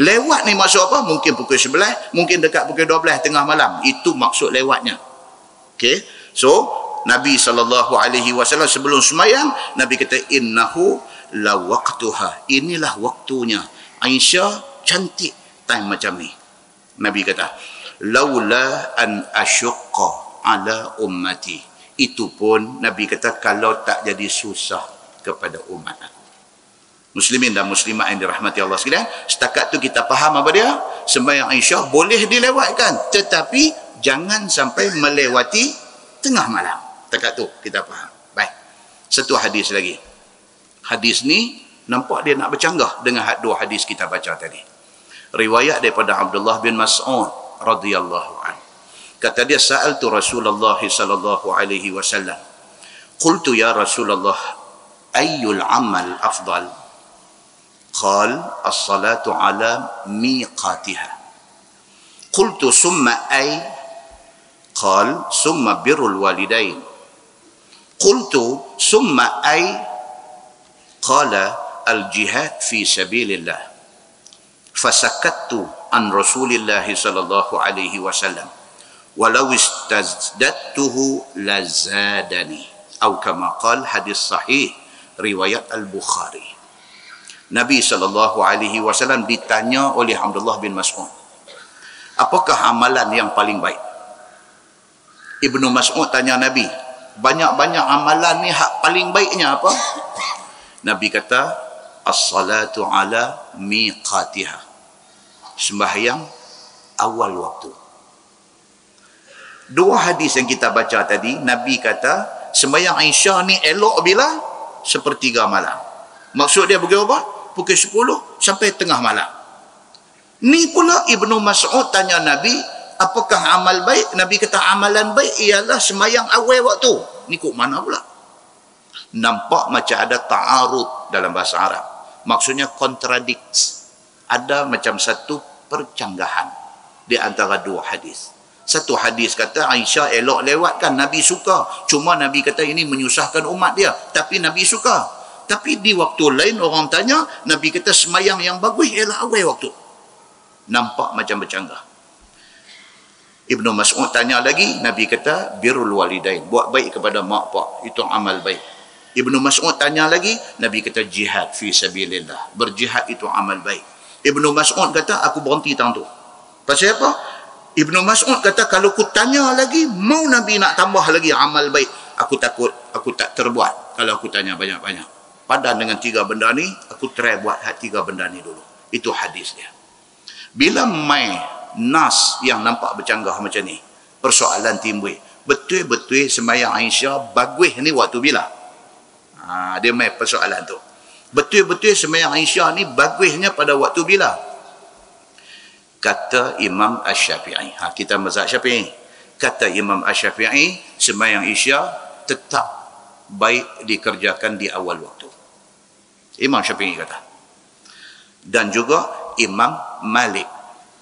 Lewat ni maksud apa? Mungkin pukul 11, mungkin dekat pukul 12 tengah malam. Itu maksud lewatnya. Okey. So, Nabi SAW sebelum sembahyang, Nabi kata innahu la waqtuha. Inilah waktunya. Aisyah cantik time macam ni. Nabi kata laula an asyqa ala ummati. Itu pun Nabi kata kalau tak jadi susah kepada umat aku. Muslimin dan muslimat yang dirahmati Allah sekalian, setakat tu kita faham apa dia? Sembahyang Aisyah boleh dilewatkan, tetapi jangan sampai melewati tengah malam. Setakat tu kita faham. Baik. Satu hadis lagi. Hadis ni nampak dia nak bercanggah dengan 2 hadis kita baca tadi. Riwayat daripada Abdullah bin Mas'ud radhiyallahu anhu. Kata dia, sa'altu Rasulullah sallallahu alaihi wasallam. Qultu ya Rasulullah, ayyul amal afdal? Qal as-salatu ala miqatiha. Qultu summa ay? Qal summa birrul walidain. Qultu summa ay? Qala al-jihad fi sabilillah. Fasakattu an Rasulillah sallallahu alaihi wasallam walau istazdadtuhu lazadani, atau kama qala, hadis sahih riwayat Al-Bukhari. Nabi sallallahu alaihi wasallam ditanya oleh Abdullah bin Mas'ud, apakah amalan yang paling baik? Ibnu Mas'ud tanya Nabi, banyak-banyak amalan ni hak paling baiknya apa? Nabi kata as-salatu ala miqatiha. Sembahyang awal waktu. 2 hadis yang kita baca tadi, Nabi kata sembahyang Aisyah ni elok bila? Sepertiga malam. Maksud dia pukul apa? Pukul 10 sampai tengah malam. Ni pula Ibnu Mas'ud tanya Nabi, apakah amal baik? Nabi kata amalan baik ialah sembahyang awal waktu. Ni kok mana pula? Nampak macam ada ta'arud dalam bahasa Arab. Maksudnya contradicts. Ada macam satu percanggahan di antara 2 hadis. Satu hadis kata Aisyah elok lewatkan, Nabi suka. Cuma Nabi kata ini menyusahkan umat dia. Tapi Nabi suka. Tapi di waktu lain orang tanya, Nabi kata semayang yang bagus ialah awal waktu. Nampak macam bercanggah. Ibnu Mas'ud tanya lagi, Nabi kata birrul walidain, buat baik kepada mak pak, itu amal baik. Ibnu Mas'ud tanya lagi, Nabi kata jihad fi sabilillah, berjihad itu amal baik. Ibnu Mas'ud kata aku berhenti tang tu. Pasal apa? Ibnu Mas'ud kata, kalau aku tanya lagi, mau Nabi nak tambah lagi amal baik, aku takut aku tak terbuat kalau aku tanya banyak-banyak. Padan dengan 3 benda ni, aku try buat 3 benda ni dulu. Itu hadis dia. Bila mai nas yang nampak bercanggah macam ni, persoalan timbul. Betul-betul sembahyang Aisyah bagus ni waktu bila? Dia mai persoalan tu. Betul-betul sembahyang Aisyah ni bagusnya pada waktu bila? Kata Imam Asy-Syafi'i. Kita mazhab Syafi'i. Kata Imam Asy-Syafi'i, sembahyang Aisyah tetap baik dikerjakan di awal waktu. Imam Syafi'i kata. Dan juga Imam Malik.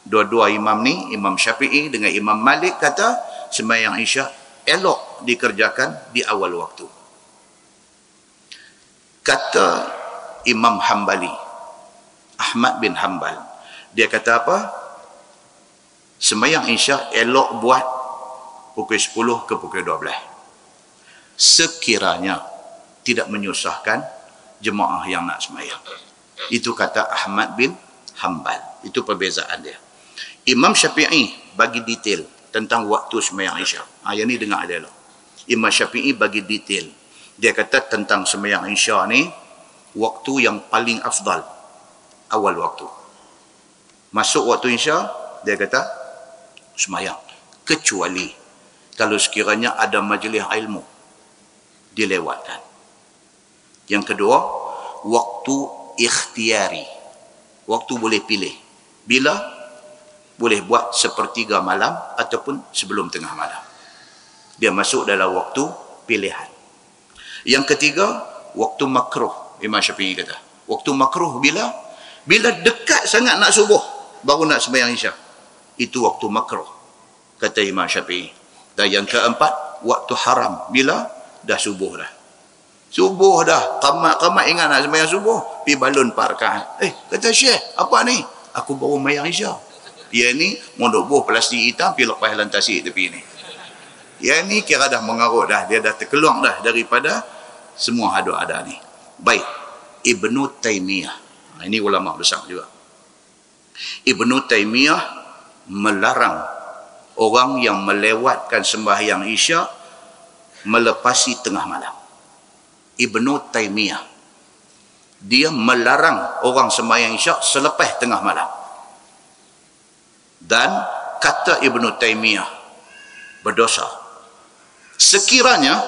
Dua-dua imam ni, Imam Syafi'i dengan Imam Malik kata sembahyang Isyak elok dikerjakan di awal waktu. Kata Imam Hambali, Ahmad bin Hanbal, dia kata apa? Sembahyang Isyak elok buat pukul 10 ke pukul 12. Sekiranya tidak menyusahkan jemaah yang nak sembahyang. Itu kata Ahmad bin Hanbal. Itu perbezaan dia. Imam Syafi'i bagi detail tentang waktu sembahyang Isyak. Yang ni dengar dia lah. Imam Syafi'i bagi detail. Dia kata tentang sembahyang Isyak ni, waktu yang paling afdal, awal waktu. Masuk waktu Isyak, dia kata sembahyang. Kecuali kalau sekiranya ada majlis ilmu, dilewatkan. Yang kedua, waktu ikhtiari. Waktu boleh pilih. Bila? Boleh buat sepertiga malam ataupun sebelum tengah malam. Dia masuk dalam waktu pilihan. Yang ketiga, waktu makruh. Imam Syafi'i kata. Waktu makruh bila? Bila dekat sangat nak subuh, baru nak sembahyang Isyak. Itu waktu makruh, kata Imam Syafi'i. Dan yang keempat, waktu haram. Bila? Dah subuh dah. Subuh dah. Qamat ingat nak sembahyang subuh. Pergi balun 4 rakaat. Kata Syekh, apa ni? Aku baru sembahyang Isyak. Dia ni mondok buh plastik hitam, pergi lepas lantasik tepi ni. Dia ni kira dah mengarut dah. Dia dah terkeluar dah daripada semua ada ni. Baik. Ibnu Taimiyah. Ini ulama besar juga. Ibnu Taimiyah melarang orang yang melewatkan sembahyang Isyak melepasi tengah malam. Ibnu Taimiyah, dia melarang orang sembahyang Isyak selepas tengah malam. Dan kata Ibnu Taimiyah, berdosa sekiranya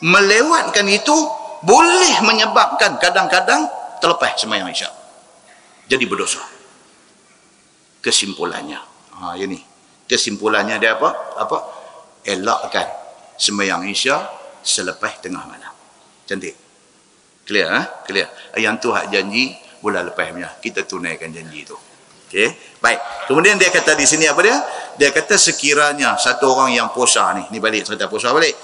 melewatkan itu boleh menyebabkan kadang-kadang terlepas sembahyang Isyak, jadi berdosa. Kesimpulannya, ini kesimpulannya dia apa? Elakkan sembahyang Isyak selepas tengah malam. Cantik. Clear, clear. Yang tu hak janji bulan lepas punya. Kita tunaikan janji tu. Okey, baik. Kemudian dia kata di sini apa dia? Dia kata sekiranya satu orang yang puasa ni balik cerita puasa balik.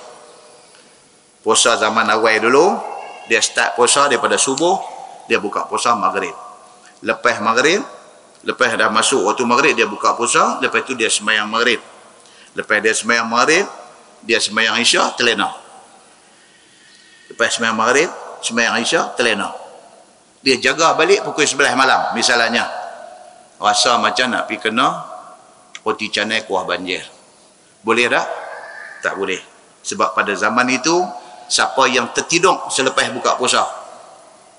Puasa zaman awal dulu, dia start puasa daripada subuh, dia buka puasa maghrib. Lepas maghrib, lepas dah masuk waktu maghrib, dia buka puasa, lepas tu dia sembahyang maghrib. Lepas dia sembahyang maghrib, dia sembahyang Isyak, terlena. Lepas sembahyang maghrib, sembahyang Isyak, terlena. Dia jaga balik pukul 11 malam misalnya. Rasa macam nak pergi kena roti canai kuah banjir. Boleh tak? Tak boleh. Sebab pada zaman itu, siapa yang tertidur selepas buka puasa,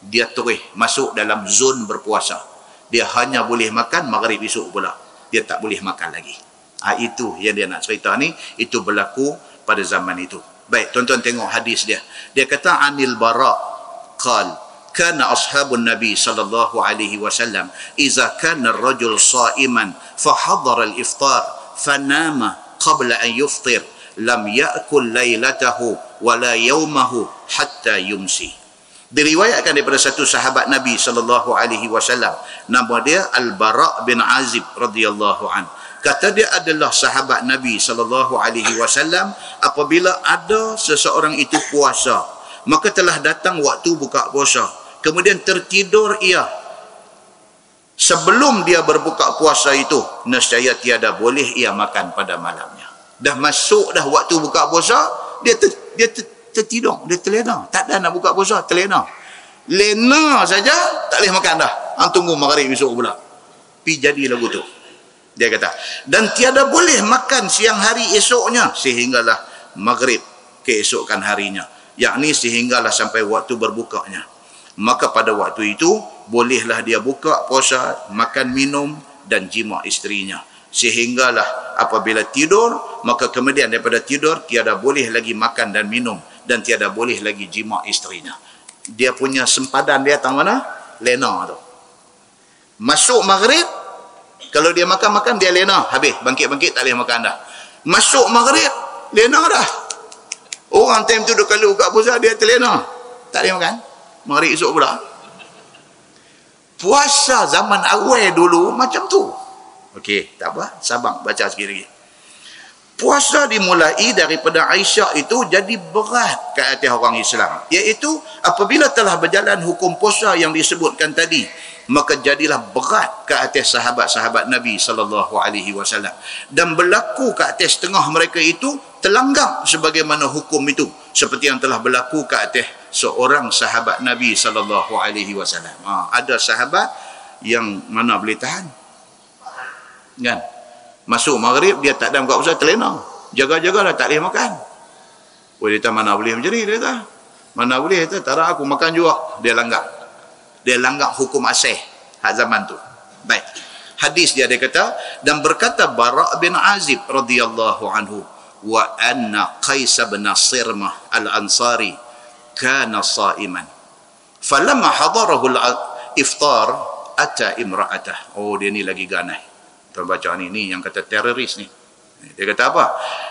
dia terus masuk dalam zon berpuasa. Dia hanya boleh makan maghrib esok pula. Dia tak boleh makan lagi. Itu yang dia nak cerita ni. Itu berlaku pada zaman itu. Baik, tuan-tuan tengok hadis dia. Dia kata Anil Bara qal kana ashabun Nabi sallallahu alaihi wasallam idza kana ar-rajul sha'iman fa hadara al-iftar fanama qabla an yuftir lam ya'kul lailatahu wala yawmahu hatta yumsi. Diriwayatkan daripada satu sahabat Nabi sallallahu alaihi wasallam, nama dia Al-Bara bin Azib radhiyallahu an. Kata dia adalah sahabat Nabi sallallahu alaihi wasallam, apabila ada seseorang itu puasa, maka telah datang waktu buka puasa, kemudian tertidur ia sebelum dia berbuka puasa itu, nescaya tiada boleh ia makan pada malamnya. Dah masuk dah waktu buka puasa, dia tertidur, dia terlena, tak ada nak buka puasa, terlena. Lena saja tak boleh makan dah. Tunggu maghrib esok pula. Pi jadi lagu tu. Dia kata, dan tiada boleh makan siang hari esoknya sehinggalah maghrib keesokan harinya, yakni sehinggalah sampai waktu berbukanya. Maka pada waktu itu bolehlah dia buka puasa, makan minum dan jima isterinya, sehinggalah apabila tidur, maka kemudian daripada tidur tiada boleh lagi makan dan minum dan tiada boleh lagi jima isterinya. Dia punya sempadan dia tang mana? Lena tu. Masuk maghrib, kalau dia makan dia lena, habis bangkit-bangkit tak boleh makan dah. Masuk maghrib, lena dah. Orang time tu kalau buka puasa dia terlena, tak boleh makan. Maghrib esok pula. Puasa zaman awal dulu macam tu. Okey, tak apa, sabar baca sikit lagi. Puasa dimulai daripada Aisyah itu jadi berat ke atas orang Islam, iaitu apabila telah berjalan hukum puasa yang disebutkan tadi, maka jadilah berat ke atas sahabat-sahabat Nabi SAW, dan berlaku ke atas setengah mereka itu terlanggap sebagaimana hukum itu, seperti yang telah berlaku ke atas seorang sahabat Nabi SAW. Ada sahabat yang mana boleh tahan kan, masuk maghrib dia tak ada buka puasa, terlena, jaga-jaga dah tak boleh makan. Dia kata mana boleh macam ni, dia kata mana boleh, tak ada aku makan juga. Dia langgar hukum asih hak zaman tu. Baik, hadis dia kata, dan berkata Bara' bin Azib radhiyallahu anhu, wa anna Qais bin Sirmah al-Ansari kana sa'iman falamma hadarahu al-iftar ata imra'atah. Dia ni lagi ganai. Tuan baca ni yang kata teroris ni. Dia kata apa?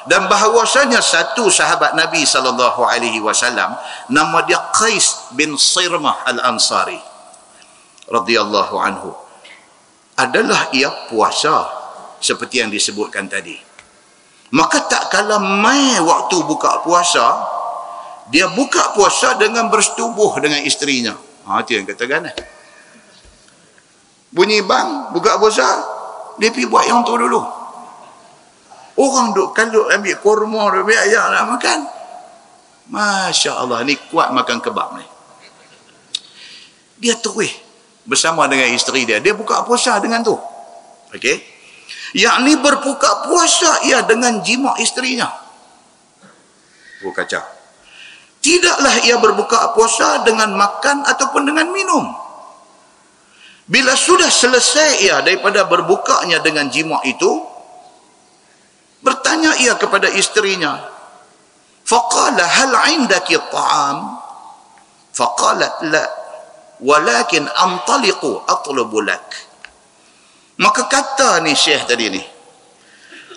Dan bahawasanya satu sahabat Nabi SAW, nama dia Qais bin Sirmah al-Ansari radhiyallahu anhu, adalah ia puasa seperti yang disebutkan tadi. Maka tak kala mai waktu buka puasa, dia buka puasa dengan bersetubuh dengan isterinya. Itu yang kata ganai. Bunyi bang buka puasa, dia pergi buat yang tu dulu. Orang duk kalau ambil kurma, ambil ayam nak makan. Masya Allah, ni kuat makan kebab ni. Dia terus bersama dengan isteri dia. Dia buka puasa dengan tu. Okey. Yakni berbuka puasa ia dengan jima isterinya. Kacau. Tidaklah ia berbuka puasa dengan makan ataupun dengan minum. Bila sudah selesai ia daripada berbukanya dengan jima itu, bertanya ia kepada isterinya, faqala hal indaki ta'am? Faqalat la, walakin antaliqu atlubu lak. Maka kata ni syekh tadi ni,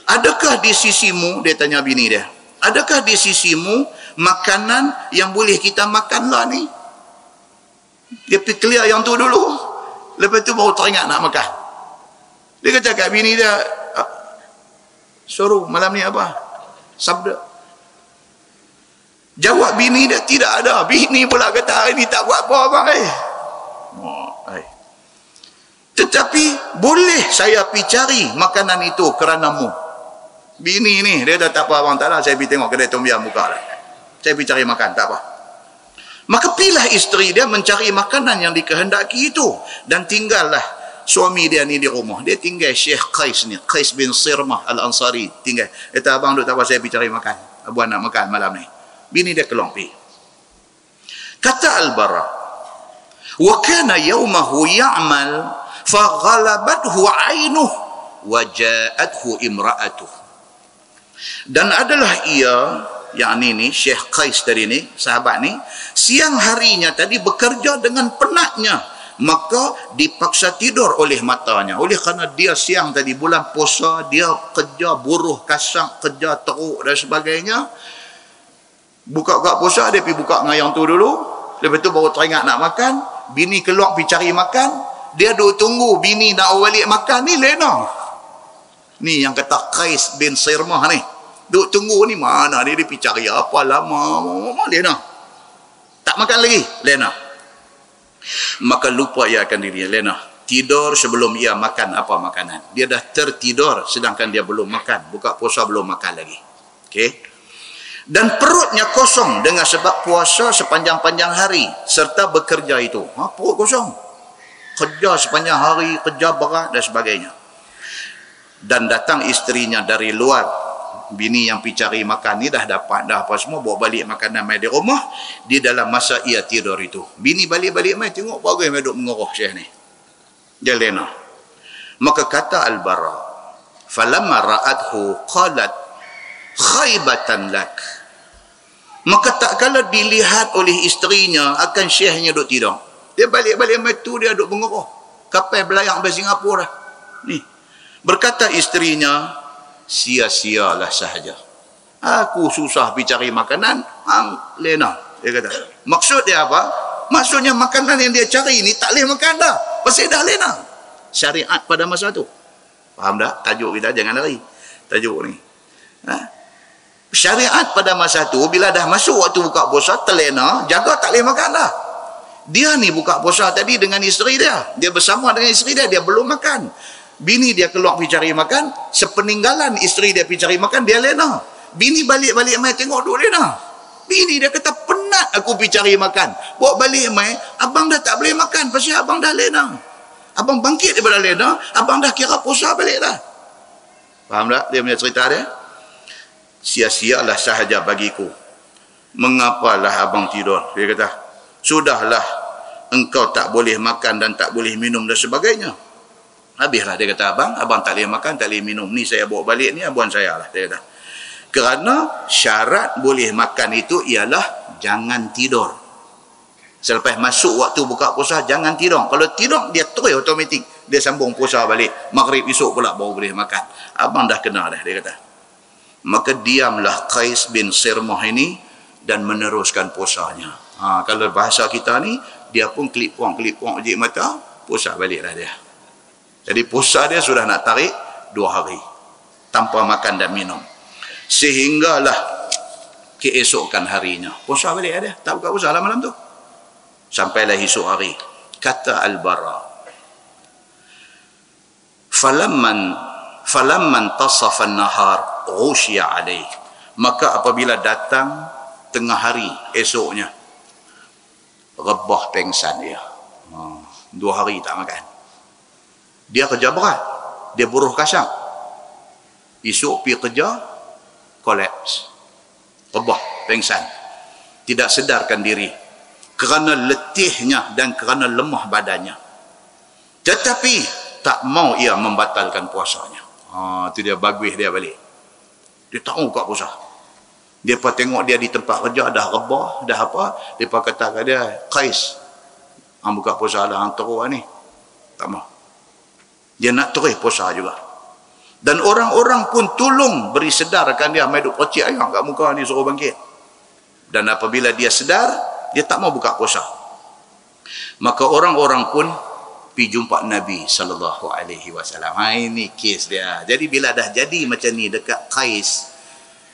adakah di sisimu, dia tanya bini dia, adakah di sisimu makanan yang boleh kita makan lah ni? Dia pergi clear yang tu dulu, lepas tu baru teringat nak makan. Dia kata kat bini dia, suruh malam ni apa? Sabda. Jawab bini dia, tidak ada. Bini pula kata, hari ni tak buat apa abang. Tetapi boleh saya pergi cari makanan itu keranamu. Bini ni, dia dah tak apa abang, tak lah. Saya pergi tengok kedai tom yam buka lah. Saya pergi cari makan, tak apa. Maka pilah isteri dia mencari makanan yang dikehendaki itu, dan tinggallah suami dia ni di rumah. Dia tinggal Syekh Qais ni, Qais bin Sirmah al-Ansari, tinggal. Kata abang duk tak apa, saya pergi cari makan. Abang nak makan malam ni. Bini dia keluar pergi. Kata Al-Bara, wa kana yawmahu ya'mal fa ghalabathu 'ainuh wa ja'athu imra'atuh. Dan adalah ia, yang ni Syekh Qais tadi ni, sahabat ni, siang harinya tadi bekerja dengan penatnya, maka dipaksa tidur oleh matanya. Oleh kerana dia siang tadi bulan puasa, dia kerja buruh kasang, kerja teruk dan sebagainya. Buka puasa, dia pergi buka dengan yang tu dulu, lepas tu baru teringat nak makan. Bini keluar pergi cari makan, dia duduk tunggu bini nak balik makan ni, lena. Ni yang kata Qais bin Sirmah ni, duk tunggu ni, mana dia pergi cari apa lama, lena. Tak makan lagi, lena. Maka lupa ia akan dirinya, lena. Tidur sebelum ia makan apa makanan. Dia dah tertidur sedangkan dia belum makan. Buka puasa belum makan lagi. Okey. Dan perutnya kosong dengan sebab puasa sepanjang-panjang hari serta bekerja itu. Perut kosong. Kerja sepanjang hari, kerja berat dan sebagainya. Dan datang isterinya dari luar. Bini yang pergi cari makan ni dah dapat dah apa semua, bawa balik makanan mai di rumah. Di dalam masa ia tidur itu, bini balik-balik mai tengok bagai mai duk mengeroh Syekh ni. Dia lena. Maka kata Al-Bara, falamma ra'athu qalat khaybatan lak. Maka tak kala dilihat oleh isterinya akan Syekhnya duk tidur, dia balik-balik mai tu dia duk mengeroh. Kapal belayang dari Singapura dah. Ni. Berkata isterinya, sia-sialah sahaja. Aku susah pergi cari makanan, hang lena. Dia kata. Maksud dia apa? Maksudnya makanan yang dia cari ni tak boleh makan dah. Pasal dah lena. Syariat pada masa tu. Faham tak? Tajuk kita jangan lari. Tajuk ni. Syariat pada masa tu, bila dah masuk waktu buka puasa, terlena, jaga tak boleh makan dah. Dia ni buka puasa tadi dengan isteri dia. Dia bersama dengan isteri dia, dia belum makan. Bini dia keluar pergi cari makan, sepeninggalan isteri dia pergi cari makan, dia lena. Bini balik-balik mai tengok duk lena. Bini dia kata, penat aku pergi cari makan. Bawa balik mai, abang dah tak boleh makan pasal abang dah lena. Abang bangkit daripada lena, abang dah kira puasa balik dah. Faham tak dia punya cerita dia? Sia-sialah sahaja bagiku. Mengapalah abang tidur? Dia kata, sudahlah engkau tak boleh makan dan tak boleh minum dan sebagainya. Habislah, dia kata, abang tak boleh makan, tak boleh minum. Ni saya bawa balik ni abuan saya lah. Dia kata. Kerana syarat boleh makan itu ialah jangan tidur. Selepas masuk waktu buka puasa, jangan tidur. Kalau tidur, dia terus automatik. Dia sambung puasa balik. Maghrib esok pula baru boleh makan. Abang dah kena dah, dia kata. Maka diamlah Qais bin Sirmah ini dan meneruskan puasanya. Kalau bahasa kita ni, dia pun kelip-puang ujik mata, puasa baliklah dia. Jadi puasa dia sudah nak tarik 2 hari tanpa makan dan minum. Sehinggalah keesokan harinya puasa balik dia, tak buka puasa lah malam tu. Sampailah esok hari. Kata Al-Bara, falamman tasafa an-nahar ghushiya alaih. Maka apabila datang tengah hari esoknya, rebah pengsan dia. 2 hari tak makan. Dia kerja berat, dia buruh kasar. Esok pergi kerja, kolaps, rebah pengsan, tidak sedarkan diri kerana letihnya dan kerana lemah badannya. Tetapi tak mau ia membatalkan puasanya. Itu dia bagus dia balik. Dia tak mau buka puasa. Dia pun tengok dia di tempat kerja dah rebah, dah apa, dia pun kata kat dia, Qais, hang buka puasa lah, hang teruk ni. Tak mau. Dia nak terus puasa juga. Dan orang-orang pun tolong beri sedarkan dia, mai duk percik ayam kat muka ni suruh bangkit. Dan apabila dia sedar, dia tak mau buka puasa. Maka orang-orang pun pergi jumpa Nabi SAW. Ini kes dia. Jadi bila dah jadi macam ni dekat Qais,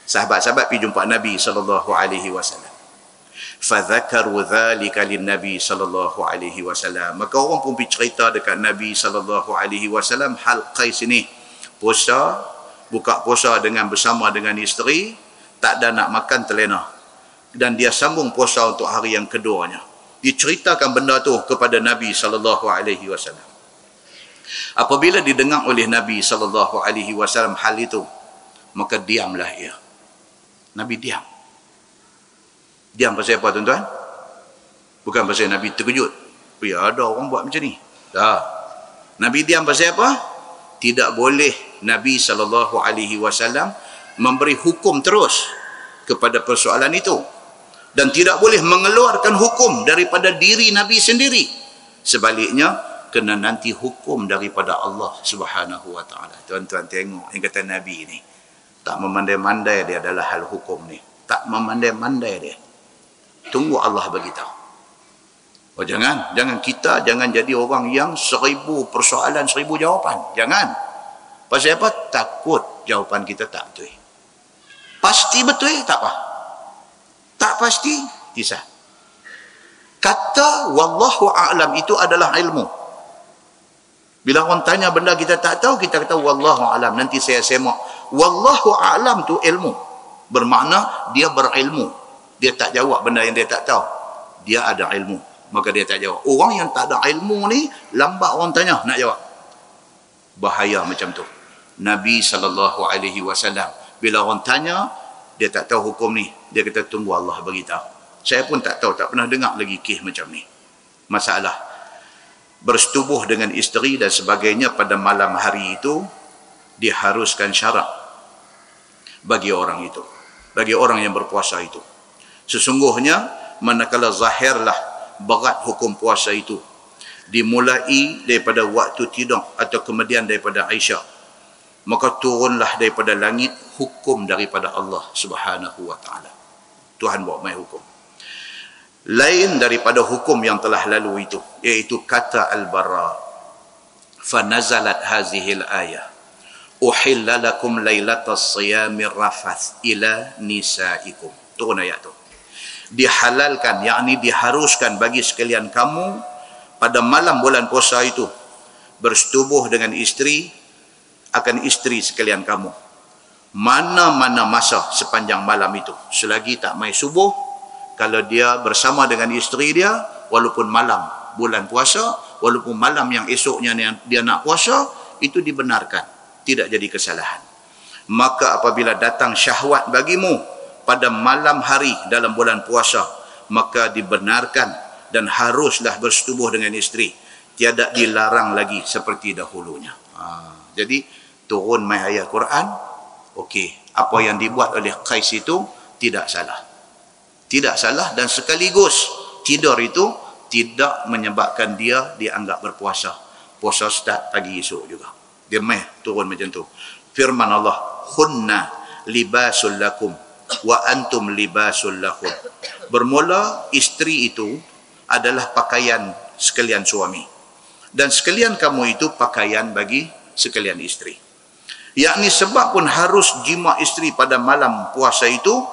sahabat-sahabat pergi jumpa Nabi SAW. Fadzakaru dzalika lin-nabi sallallahu alaihi wasallam. Maka orang pun pergi cerita dekat Nabi sallallahu alaihi wasallam hal Qais ini. Puasa, buka puasa bersama dengan isteri, tak ada nak makan, terlena. Dan dia sambung puasa untuk hari yang keduanya. Diceritakan benda tu kepada Nabi sallallahu alaihi wasallam. Apabila didengar oleh Nabi sallallahu alaihi wasallam hal itu, maka diamlah ia. Nabi diam. Diam pasal apa, tuan-tuan? Bukan pasal Nabi terkejut. Ya, ada orang buat macam ni. Dah. Nabi diam pasal apa? Tidak boleh Nabi SAW memberi hukum terus kepada persoalan itu. Dan tidak boleh mengeluarkan hukum daripada diri Nabi sendiri. Sebaliknya, kena nanti hukum daripada Allah Subhanahu Wa Taala. Tuan-tuan tengok yang kata Nabi ni. Tak memandai-mandai dia adalah hal hukum ni. Tak memandai-mandai dia. Tunggu Allah beritahu. Jangan kita jangan jadi orang yang 1000 persoalan 1000 jawapan. Jangan. Pasal apa? Takut jawapan kita tak betul. Pasti betul tak apa. Tak pasti kisah. Kata wallahu a'lam itu adalah ilmu. Bila orang tanya benda kita tak tahu, kita kata wallahu a'lam, nanti saya semak. Wallahu a'lam tu ilmu. Bermakna dia berilmu. Dia tak jawab benda yang dia tak tahu. Dia ada ilmu, maka dia tak jawab. Orang yang tak ada ilmu ni, lambat orang tanya nak jawab. Bahaya macam tu. Nabi SAW. Bila orang tanya, dia tak tahu hukum ni, dia kata tunggu Allah beritahu. Saya pun tak tahu, tak pernah dengar lagi kes macam ni. Masalah bersetubuh dengan isteri dan sebagainya pada malam hari itu diharuskan syarat bagi orang itu, bagi orang yang berpuasa itu. Sesungguhnya manakala zahirlah berat hukum puasa itu, dimulai daripada waktu tidur atau kemudian daripada Aisyah, maka turunlah daripada langit hukum daripada Allah Subhanahu wa taala. Tuhan buat mai hukum lain daripada hukum yang telah lalu itu, iaitu kata Al-Bara, fa nazalat hazihil ayah uhilla lakum lailatas siyamir rafath ila nisaikum. Turun ayat tu. Dihalalkan, yakni diharuskan bagi sekalian kamu pada malam bulan puasa itu bersetubuh dengan isteri akan isteri sekalian kamu mana-mana masa sepanjang malam itu, selagi tak mai subuh. Kalau dia bersama dengan isteri dia, walaupun malam bulan puasa, walaupun malam yang esoknya dia nak puasa, itu dibenarkan, tidak jadi kesalahan. Maka apabila datang syahwat bagimu pada malam hari dalam bulan puasa, maka dibenarkan dan haruslah bersetubuh dengan isteri, tiada dilarang lagi seperti dahulunya. Jadi turun mai ayat Quran, okey, apa yang dibuat oleh Qais itu tidak salah. Tidak salah, dan sekaligus tidur itu tidak menyebabkan dia dianggap berpuasa. Puasa start pagi esok juga. Dia mai turun macam tu. Firman Allah, hunna libasul lakum wa antum libasul lakum. Bermula isteri itu adalah pakaian sekalian suami, dan sekalian kamu itu pakaian bagi sekalian isteri. Yakni sebab pun harus jima isteri pada malam puasa itu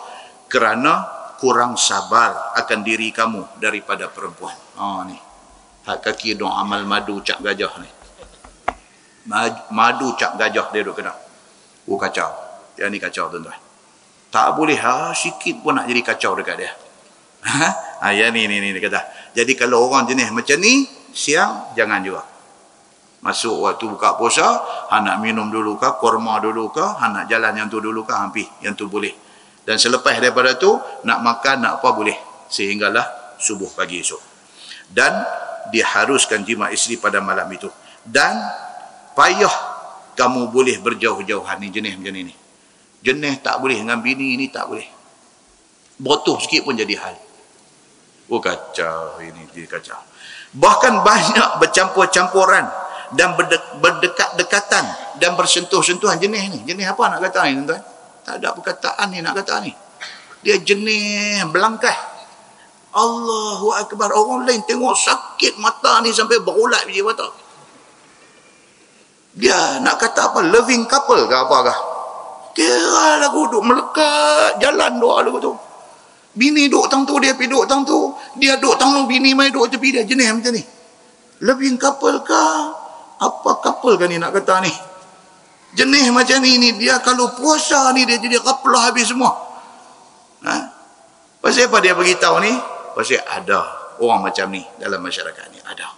kerana kurang sabar akan diri kamu daripada perempuan. Ni hak kaki dong amal madu cap gajah ni. Madu cap gajah dia duk kena. Kacau. Dia ni kacau tuan-tuan. Tak boleh sikit pun nak jadi kacau dekat dia. Ya ni kata. Jadi kalau orang jenis macam ni, siang jangan juga. Masuk waktu buka puasa, nak minum dulu kah, korma dulu kah, nak jalan yang tu dulu kah, hampir yang tu boleh. Dan selepas daripada tu, nak makan, nak apa boleh. Sehinggalah subuh pagi esok. Dan diharuskan jima isteri pada malam itu. Dan payah kamu boleh berjauh-jauhan ni, jenis macam ni. Jenis tak boleh dengan bini ni, tak boleh. Berotuh sikit pun jadi hal. Kacau ini, dia kacau. Bahkan banyak bercampur-campuran dan berdekat-dekatan dan bersentuh-sentuhan jenis ni. Jenis apa nak kata ni, tuan-tuan? Tak ada perkataan ni nak kata ni. Dia jenis belangkai. Allahu Akbar. Orang lain tengok sakit mata ni sampai berulat biji mata. Dia nak kata apa? Loving couple ke apa kah? Kira lagu duk melekat jalan doa lagu tu. Bini duk tang tu, dia pergi duk tang tu. Dia duk tang tu, bini mai duk tepi dia. Jenis macam ni. Loving couple kah? Apa couple kan ni nak kata ni? Jenis macam ni dia kalau puasa ni dia jadi kaplah habis semua. Pasal apa dia beritahu ni? Pasal ada orang macam ni dalam masyarakat ni, ada.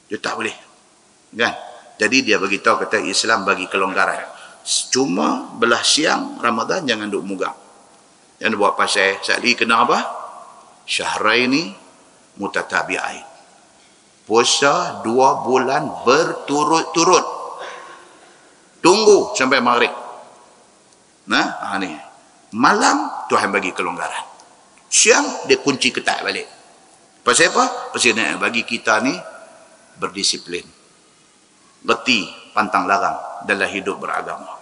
Dia tak boleh. Kan? Jadi dia beritahu kata Islam bagi kelonggaran. Cuma belah siang Ramadan jangan duk mugang. Yang buat pasal sekali kena apa? Syahraini mutatabi'ain. Puasa 2 bulan berturut-turut. Tunggu sampai maghrib. Ni. Malam Tuhan bagi kelonggaran. Siang dia kunci ketat balik. Pasal apa? Pasal nak bagi kita ni berdisiplin. Reti pantang larang dalam hidup beragama.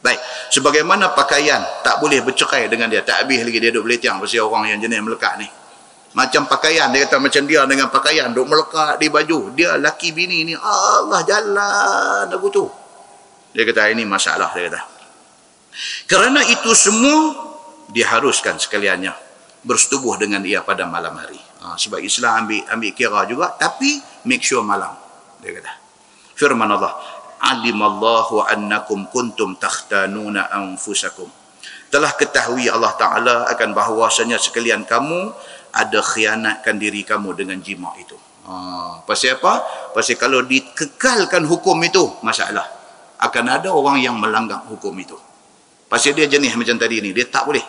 Baik, sebagaimana pakaian tak boleh bercerai dengan dia. Tak habis lagi dia duk beletiang pasal orang yang jenis melekat ni. Macam pakaian, dia kata macam dia dengan pakaian duk melekat di baju. Dia laki bini ni Allah jalan aku tu. Dia kata ini masalah, dia kata. Kerana itu semua diharuskan sekaliannya bersetubuh dengan ia pada malam hari. Sebab Islam ambil kira juga, tapi make sure malam, dia kata. Firman Allah, alimallahu annakum kuntum takhtanuna anfusakum. Telah ketahui Allah Ta'ala akan bahawasanya sekalian kamu ada khianatkan diri kamu dengan jima itu. Pasal apa? Pasal kalau dikekalkan hukum itu, masalah. akan ada orang yang melanggar hukum itu. Pasal dia jenis macam tadi ni, dia tak boleh.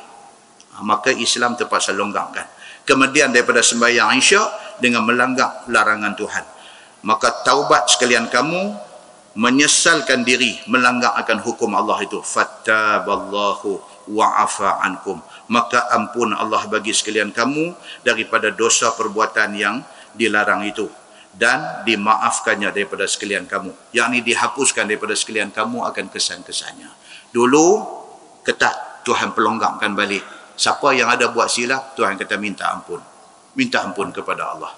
Maka Islam terpaksa longgarkan. Kemudian daripada sembahyang Isyak dengan melanggar larangan Tuhan. Maka taubat sekalian kamu, menyesalkan diri melanggar akan hukum Allah itu. Fattaballahu wa'afa ankum. Maka ampun Allah bagi sekalian kamu daripada dosa perbuatan yang dilarang itu, dan dimaafkannya daripada sekalian kamu, yakni dihapuskan daripada sekalian kamu akan kesan-kesannya. Dulu ketat, Tuhan pelonggarkan balik. Siapa yang ada buat silap, Tuhan kata minta ampun kepada Allah.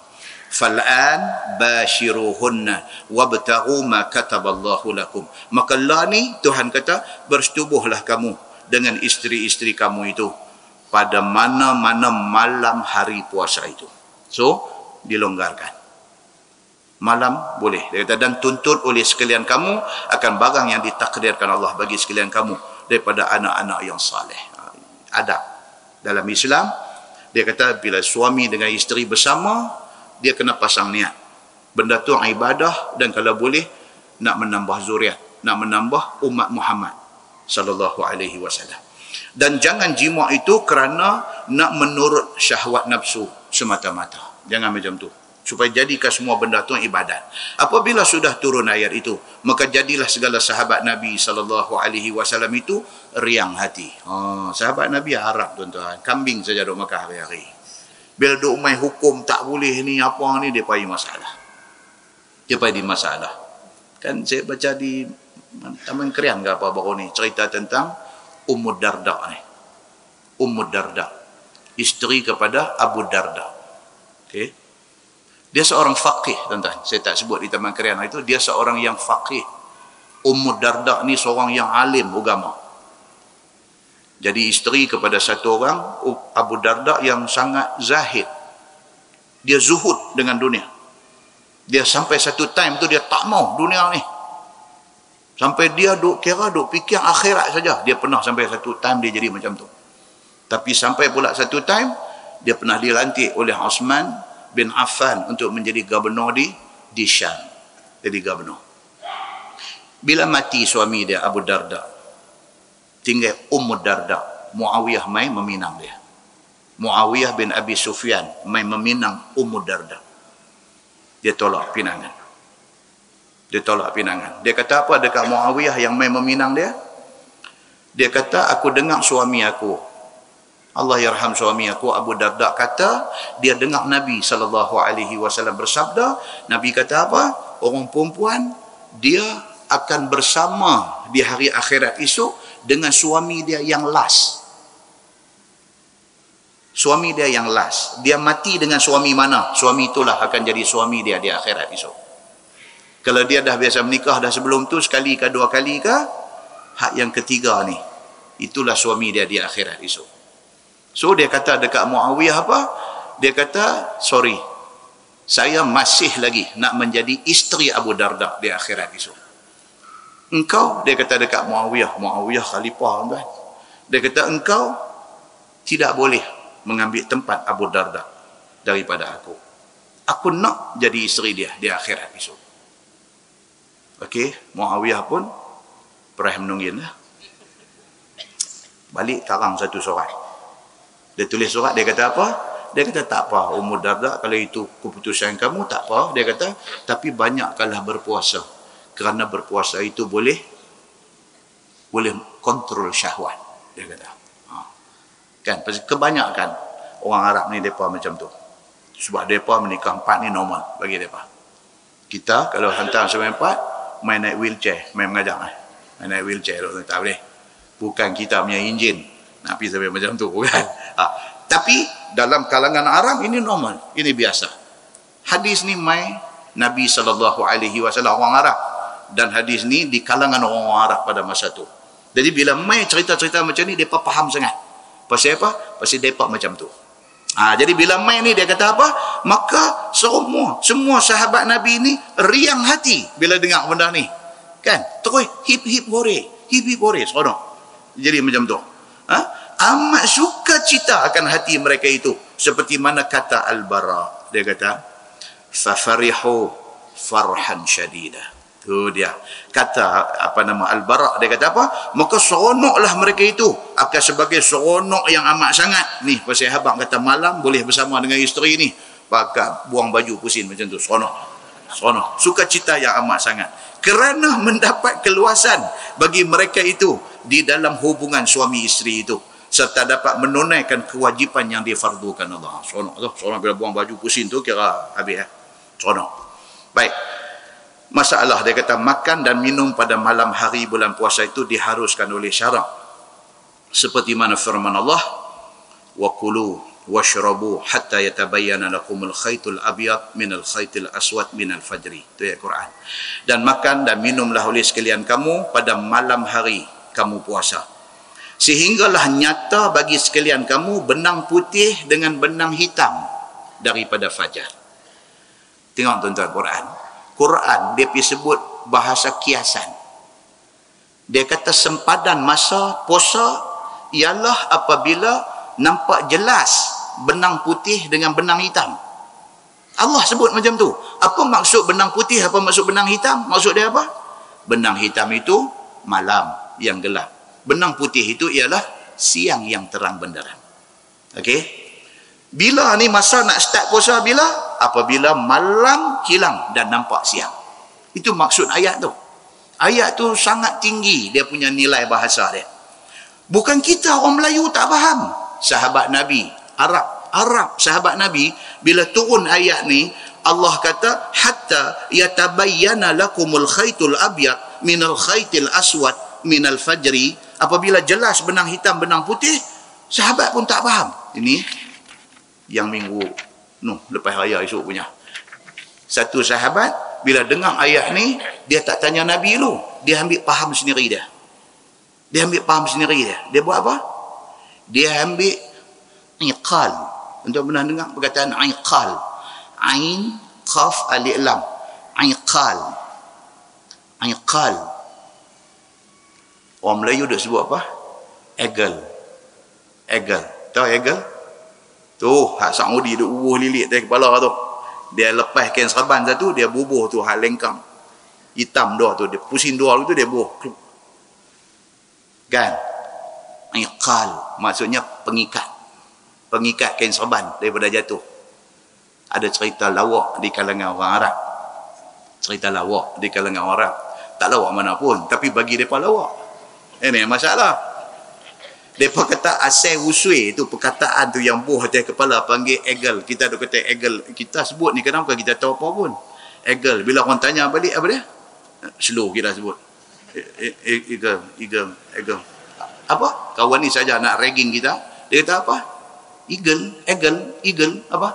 Fal'an bashiruhunna wabtaghu ma kataballahu lakum. Maka lah ni Tuhan kata, bersetubuhlah kamu dengan isteri-isteri kamu itu pada mana-mana malam hari puasa itu. So dilonggarkan. Malam boleh. Dia kata, dan tuntut oleh sekalian kamu akan barang yang ditakdirkan Allah bagi sekalian kamu daripada anak-anak yang saleh. Adab dalam Islam, dia kata bila suami dengan isteri bersama, dia kena pasang niat. Benda tu ibadah, dan kalau boleh nak menambah zuriat, nak menambah umat Muhammad sallallahu alaihi wasallam. Dan jangan jima itu kerana nak menurut syahwat nafsu semata-mata. Jangan macam tu. Supaya jadikan semua benda tu ibadat. Apabila sudah turun ayat itu, maka jadilah segala sahabat Nabi sallallahu alaihi wasallam itu riang hati. Sahabat Nabi Arab, tuan-tuan, kambing saja duk makan hari-hari. Bila duk main hukum tak boleh ni apa ni, dia payah masalah. Dia payah di masalah. Kan saya baca di Taman Krian ke apa baru ni, cerita tentang Ummu Darda ni. Ummu Darda, isteri kepada Abu Darda. Okey. Dia seorang faqih, tuan-tuan. Saya tak sebut di Taman Krian itu, dia seorang yang faqih. Ummu Darda ni seorang yang alim agama. Jadi isteri kepada satu orang, Abu Darda, yang sangat zahid. Dia zuhud dengan dunia. Dia sampai satu time tu dia tak mau dunia ni. Sampai dia duk fikir akhirat saja. Dia pernah sampai satu time dia jadi macam tu. Tapi sampai pula satu time dia pernah dilantik oleh Osman bin Affan untuk menjadi gubernur di Syam. Jadi gubernur. Bila mati suami dia Abu Darda, tinggal Ummu Darda, Muawiyah mai meminang dia. Muawiyah bin Abi Sufyan mai meminang Ummu Darda. Dia tolak pinangan. Dia kata apa dekat Muawiyah yang mai meminang dia? Dia kata, aku dengar suami aku, Allah yarham suami aku, Abu Darda, kata dia dengar Nabi SAW bersabda. Nabi kata apa? Orang perempuan dia akan bersama di hari akhirat esok dengan suami dia yang last. Suami dia yang last. Dia mati dengan suami mana? Suami itulah akan jadi suami dia di akhirat esok. Kalau dia dah biasa menikah dah sebelum tu, sekali ke dua kali ke, hak yang ketiga ni, itulah suami dia di akhirat esok. So dia kata dekat Muawiyah apa? Dia kata, sorry, saya masih lagi nak menjadi isteri Abu Darda di akhirat esok. Engkau, dia kata dekat Muawiyah khalifah kan. Dia kata engkau tidak boleh mengambil tempat Abu Darda daripada aku. Aku nak jadi isteri dia di akhirat esok. Okey, Muawiyah pun perah menunggin lah. Balik karang satu surat. Dia tulis surat, dia kata apa? Dia kata tak apa Ummu Darda, kalau itu keputusan kamu tak apa. Dia kata, tapi banyakkanlah berpuasa. Kerana berpuasa itu boleh kontrol syahwat. Dia kata. Kan, kebanyakan orang Arab ni mereka macam tu. Sebab mereka menikah 4 ni normal bagi mereka. Kita kalau hantar sampai 4, main naik wheelchair, main mengajak main naik wheelchair tu tak boleh. Bukan kita punya enjin nak pergi sampai macam tu kan. Tapi dalam kalangan Arab ini normal, ini biasa. Hadis ni mai Nabi SAW orang Arab, dan hadis ni di kalangan orang Arab pada masa tu. Jadi bila mai cerita-cerita macam ni, mereka faham sangat. Pasal apa? Pasal mereka macam tu. Jadi bila mai ni dia kata apa? Maka semua sahabat Nabi ni riang hati bila dengar benda ni. Kan? Terus hip-hip hore, seronok. Jadi macam tu. Amat suka cita akan hati mereka itu. Seperti mana kata Al-Bara. Dia kata, fafarihu farhan syadida. Tu dia. Kata Al-Bara', dia kata apa? Maka seronoklah mereka itu akan sebagai seronok yang amat sangat. Ni pasal abang kata malam boleh bersama dengan isteri ni. Pakai buang baju pusing macam tu. Seronok. Sukacita yang amat sangat. Kerana mendapat keluasan bagi mereka itu di dalam hubungan suami isteri itu. Serta dapat menunaikan kewajipan yang difardukan Allah. Seronok tu. Seronok bila buang baju pusing tu kira habis seronok. Baik. Masalah dia kata makan dan minum pada malam hari bulan puasa itu diharuskan oleh syarak. Seperti mana firman Allah, wa kulu washrabu hatta yatabayyana lakumul khaytul abyad minal khaytil aswad minal fajri. Itu ayat Quran. Dan makan dan minumlah oleh sekalian kamu pada malam hari kamu puasa. Sehinggalah nyata bagi sekalian kamu benang putih dengan benang hitam daripada fajar. Tengok tuan-tuan Quran dia pergi sebut bahasa kiasan. Dia kata sempadan masa puasa ialah apabila nampak jelas benang putih dengan benang hitam. Allah sebut macam tu. Apa maksud benang putih, apa maksud benang hitam? Maksud dia apa? Benang hitam itu malam yang gelap. Benang putih itu ialah siang yang terang benderang. Okey? Bila ni masa nak start puasa bila? Apabila malam hilang dan nampak siang. Itu maksud ayat tu. Ayat tu sangat tinggi dia punya nilai bahasa dia. Bukan kita orang Melayu tak faham. Sahabat Nabi, Arab sahabat Nabi, bila turun ayat ni, Allah kata, hatta yatabayyana lakumul khaytul abyad minal khaytil aswad minal fajri. Apabila jelas benang hitam, benang putih, sahabat pun tak faham. Ini yang minggu lepas raya esok punya. Satu sahabat bila dengar ayat ni, dia tak tanya Nabi dulu, dia ambil faham sendiri dia. Dia buat apa? Dia ambil iqal. Untuk pernah dengar perkataan iqal? Ain qaf alif lam. Iqal. Orang Melayu dia sebut apa? Egel. Tahu egel? Tu hak Saudi dia bubuh lilit dari kepala tu. Dia lepas kain serban satu, dia bubuh tu hak lengkang. Hitam dua tu, dia pusing dua tu, dia bubuh. Kan? Iqal maksudnya pengikat. Pengikat kain serban daripada jatuh. Ada cerita lawak di kalangan orang Arab. Tak lawak mana pun, tapi bagi mereka lawak. Ini masalah. Mereka kata asal usui tu, perkataan tu yang buah atas kepala panggil egel. Kita ada kata egel. Kita sebut ni kenapa kita tahu apa pun. Egel. Bila orang tanya balik apa dia? Slow kita sebut. Egel. Apa? Kawan ni saja nak ragging kita. Dia kata apa? Egel. Apa?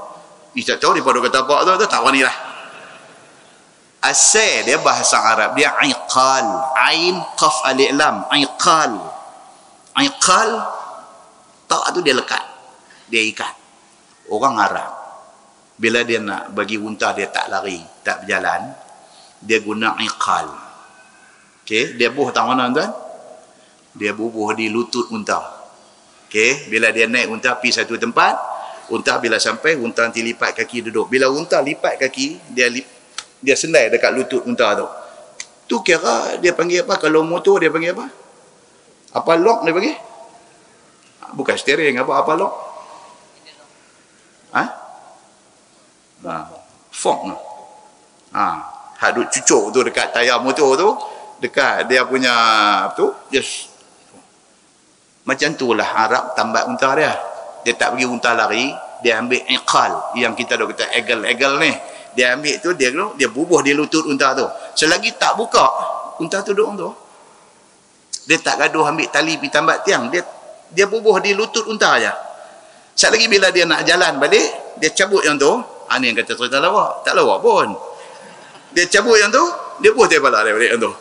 Kita tahu dia pada kata apa tu. Tak wani lah. Asal dia bahasa Arab. Dia iqal. Ain qaf alif lam. Iqal tak tu dia lekat, dia ikat. Orang Arab bila dia nak bagi unta dia tak lari, tak berjalan, dia guna iqal. Okey, dia bubuh tang mana tuan? Dia bubuh di lutut unta. Okey, bila dia naik unta pergi satu tempat, unta bila sampai unta nanti lipat kaki duduk. Bila unta lipat kaki, dia sendai dekat lutut unta tu. Tu kira dia panggil apa? Kalau motor dia panggil apa? Apa lock dia bagi? Bukan steering, apa lock? Fork tu. Hak duk cucuk tu dekat tayar motor tu, dekat dia punya tu, just macam itulah Arab tambat unta dia. Dia tak bagi unta lari, dia ambil iqal yang kita dah kata egel ni. Dia ambil tu, dia bubuh di lutut unta tu. Selagi tak buka, unta tu duduk tu. Dia tak gaduh ambil tali pergi tambat tiang. Dia bubuh di lutut unta aja. Sekali lagi bila dia nak jalan balik, dia cabut yang tu. Ni yang kata cerita lawak. Tak lawak pun. Dia cabut yang tu, dia bubuh dia balik yang tu.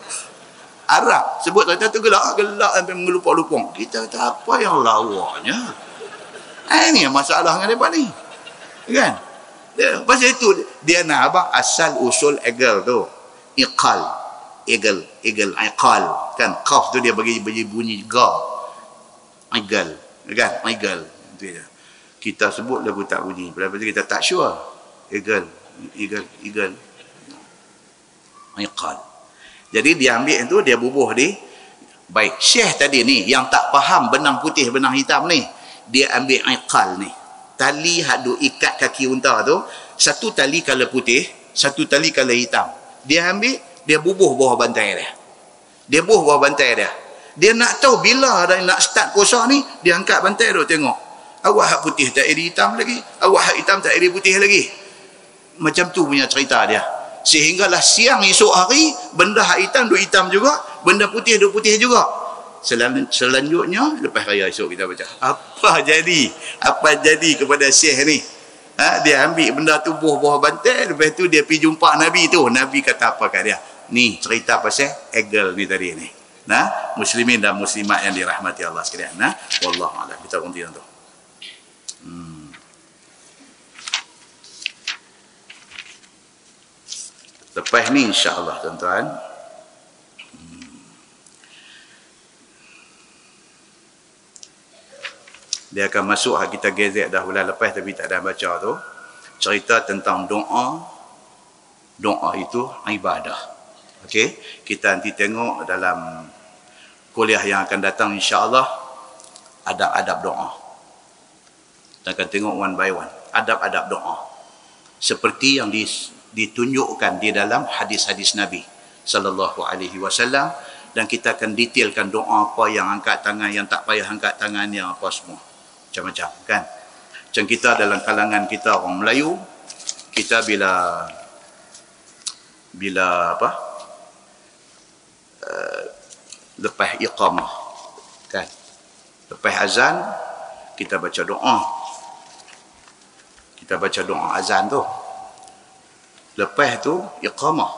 Arab sebut cerita tu gelak sampai mengelupak-lupang. Kita kata apa yang lawaknya? Ini yang masalah dengan mereka ni. Kan? Pasal itu dia nak abang asal usul egel tu. Iqal. Iqal kan, qaf tu dia bagi bunyi ga. Iqal kan, iqal itu dia. Kita sebut lagu tak bunyi, pasal kita tak sure. Iqal. Jadi dia ambil itu, dia bubuh di. Baik, Syekh tadi ni yang tak faham benang putih benang hitam ni, dia ambil iqal ni, tali hadu ikat kaki unta tu, satu tali kala putih, satu tali kala hitam. Dia ambil, dia bubuh bawah bantai dia. Dia bubuh bawah bantai dia. Dia nak tahu bila dah nak start puasa ni, dia angkat bantai tu tengok. Awak hak putih tak iri hitam lagi, awak hak hitam tak iri putih lagi. Macam tu punya cerita dia. Sehinggalah siang esok hari, benda hak hitam duk hitam juga, benda putih duk putih juga. Selanjutnya lepas raya esok kita baca. Apa jadi kepada Syekh ni? Dia ambil benda tubuh bawah bantai, lepas tu dia pergi jumpa Nabi tu. Nabi kata apa kat dia? Ni cerita pasal egel ni tadi ni. Nah, muslimin dan muslimat yang dirahmati Allah sekalian. Nah, wallahu a'lam. Kita continue tu. Lepas ni insya-Allah tuan-tuan, dia akan masuk kita gezek dah bulan lepas tapi tak ada baca tu, cerita tentang doa. Doa itu ibadah. Okey, kita nanti tengok dalam kuliah yang akan datang insya-Allah adab-adab doa. Kita akan tengok one by one adab-adab doa. Seperti yang ditunjukkan di dalam hadis-hadis Nabi sallallahu alaihi wasallam, dan kita akan detailkan doa apa yang angkat tangan, yang tak payah angkat tangan, yang apa semua. Macam-macam kan. Macam kita dalam kalangan kita orang Melayu, kita bila lepas iqamah kan, lepas azan kita baca doa. Kita baca doa azan tu. Lepas tu iqamah.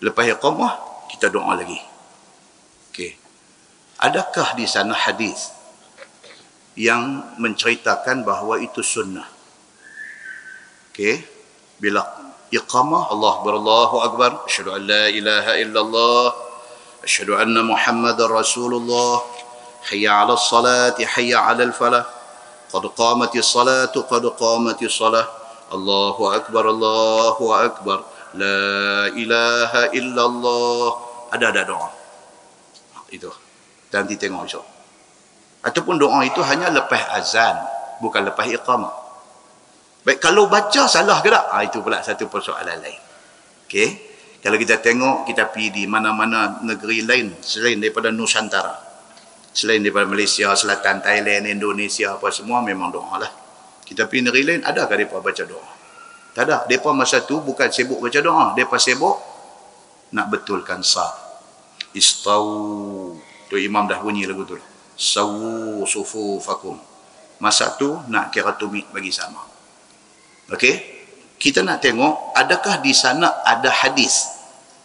Lepas iqamah kita doa lagi. Okey. Adakah di sana hadis yang menceritakan bahawa itu sunnah? Okey. Bila iqamah, Allahu akbar, asyhadu an la ilaha illallah, asyhadu anna Muhammadar Rasulullah, hayya 'alas salati, hayya 'alal falah, qad qamatis salatu, qad qamatis salah, Allahu akbar, la ilaha illallah. Ada doa itu, nanti tengok esok. Ataupun doa itu hanya lepas azan, bukan lepas iqamah. Baik, kalau baca salah ke tak? Itu pula satu persoalan lain. Okey, kalau kita tengok, kita pergi di mana-mana negeri lain selain daripada Nusantara, selain daripada Malaysia, Selatan, Thailand, Indonesia, apa semua memang doa lah. Kita pergi negeri lain, adakah mereka baca doa? Tak ada. Mereka masa tu bukan sibuk baca doa, mereka sibuk nak betulkan saf. Istau, tu imam dah bunyi lagu tu, sawu sufufakum. Masa tu nak kira tumit bagi sama. Okey, kita nak tengok adakah di sana ada hadis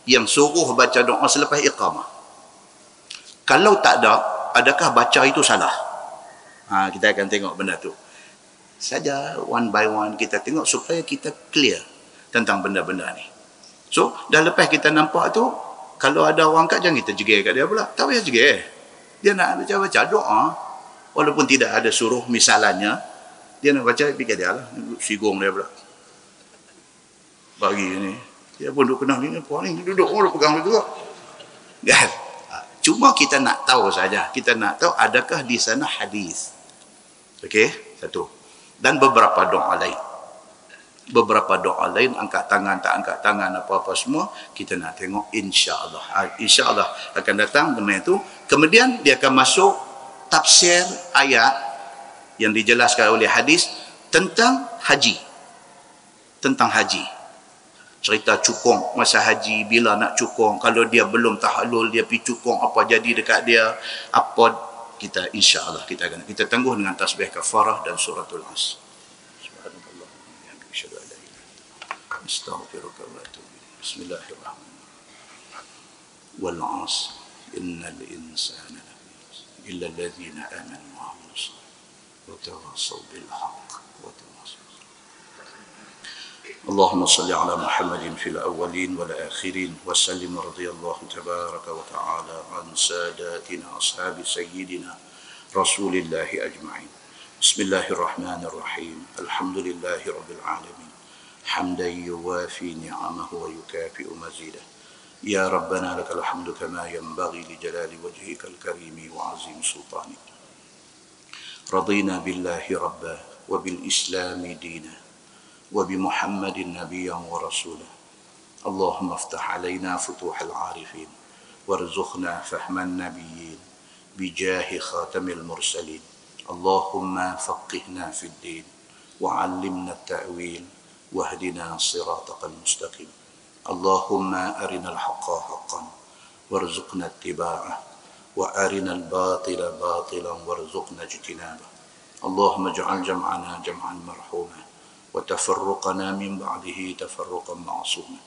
yang suruh baca doa selepas iqamah. Kalau tak ada, adakah baca itu salah? Kita akan tengok benda tu saja, one by one kita tengok supaya kita clear tentang benda-benda ni. So dah lepas kita nampak tu, kalau ada orang kat, jangan kita jegel kat dia pula. Tak payah jegel. Dia nak baca doa walaupun tidak ada suruh misalannya, dia nak baca, fikir dia lah, sigong dia pula bagi ni, dia pun duduk kenal ni, puan ni duduk pegang juga kan. Cuma kita nak tahu saja, kita nak tahu adakah di sana hadis. Okey, satu. Dan beberapa doa lain, angkat tangan, tak angkat tangan, apa-apa semua kita nak tengok insya-Allah akan datang dengan itu. Kemudian dia akan masuk tafsir ayat yang dijelaskan oleh hadis tentang haji. Cerita cukong masa haji, bila nak cukong, kalau dia belum tahallul dia pergi cukong, apa jadi dekat dia, apa, kita insya-Allah kita tangguh dengan tasbih kafarah dan suratul As. Subhanallah wa bihamdihi, astaghfiruka wa atubu ilaik. Bismillahirrahmanirrahim. Wal 'asr innal insana lafi khusr illa alladhina amanu wa 'amilus salihati wa tawassaw bil haqq wa tawassaw. اللهم صل على محمد في الأولين والآخرين وسلم رضي الله تبارك وتعالى عن ساداتنا أصحاب سيدنا رسول الله أجمعين. بسم الله الرحمن الرحيم. الحمد لله رب العالمين حمدا يوافي نعمه ويكافئ مزيده. يا ربنا لك الحمد كما ينبغي لجلال وجهك الكريم وعظيم سلطانك. رضينا بالله ربا وبالإسلام دينا وبمحمد نبيا ورسولا. اللهم افتح علينا فتوح العارفين وارزقنا فهم النبيين بجاه خاتم المرسلين. اللهم فقهنا في الدين وعلمنا التأويل واهدنا صراطك المستقيم. اللهم أرنا الحق حقا وارزقنا اتباعه وأرنا الباطل باطلا وارزقنا اجتنابه. اللهم اجعل جمعنا جمعا مرحوما وتفرقنا من بعده تفرقا معصوما.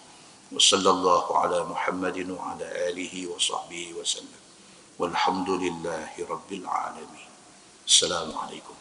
وصلى الله على محمد وعلى آله وصحبه وسلم والحمد لله رب العالمين. السلام عليكم.